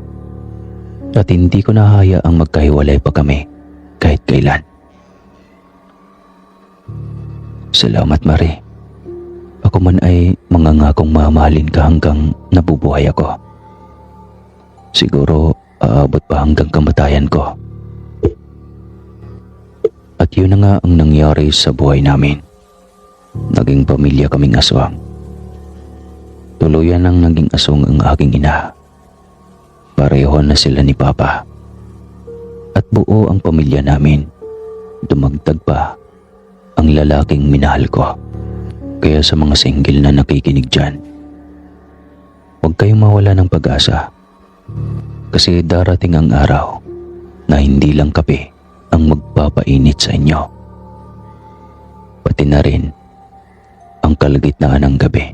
At hindi ko nahayaang magkahiwalay pa kami kahit kailan. Salamat, Marie. Ako man ay mangangakong mamahalin ka hanggang nabubuhay ako. Siguro aabot pa hanggang kamatayan ko. At yun na nga ang nangyari sa buhay namin. Naging pamilya kaming aswang. Tuluyan ang naging aswang ang aking ina. Pareho na sila ni Papa. At buo ang pamilya namin. Dumagdag pa ang lalaking minahal ko. Kaya sa mga single na nakikinig dyan, huwag kayong mawala ng pag-asa. Kasi darating ang araw na hindi lang kape ang magpapainit sa inyo. Pati na rin ang kalagitnaan ng gabi.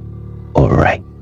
Alright.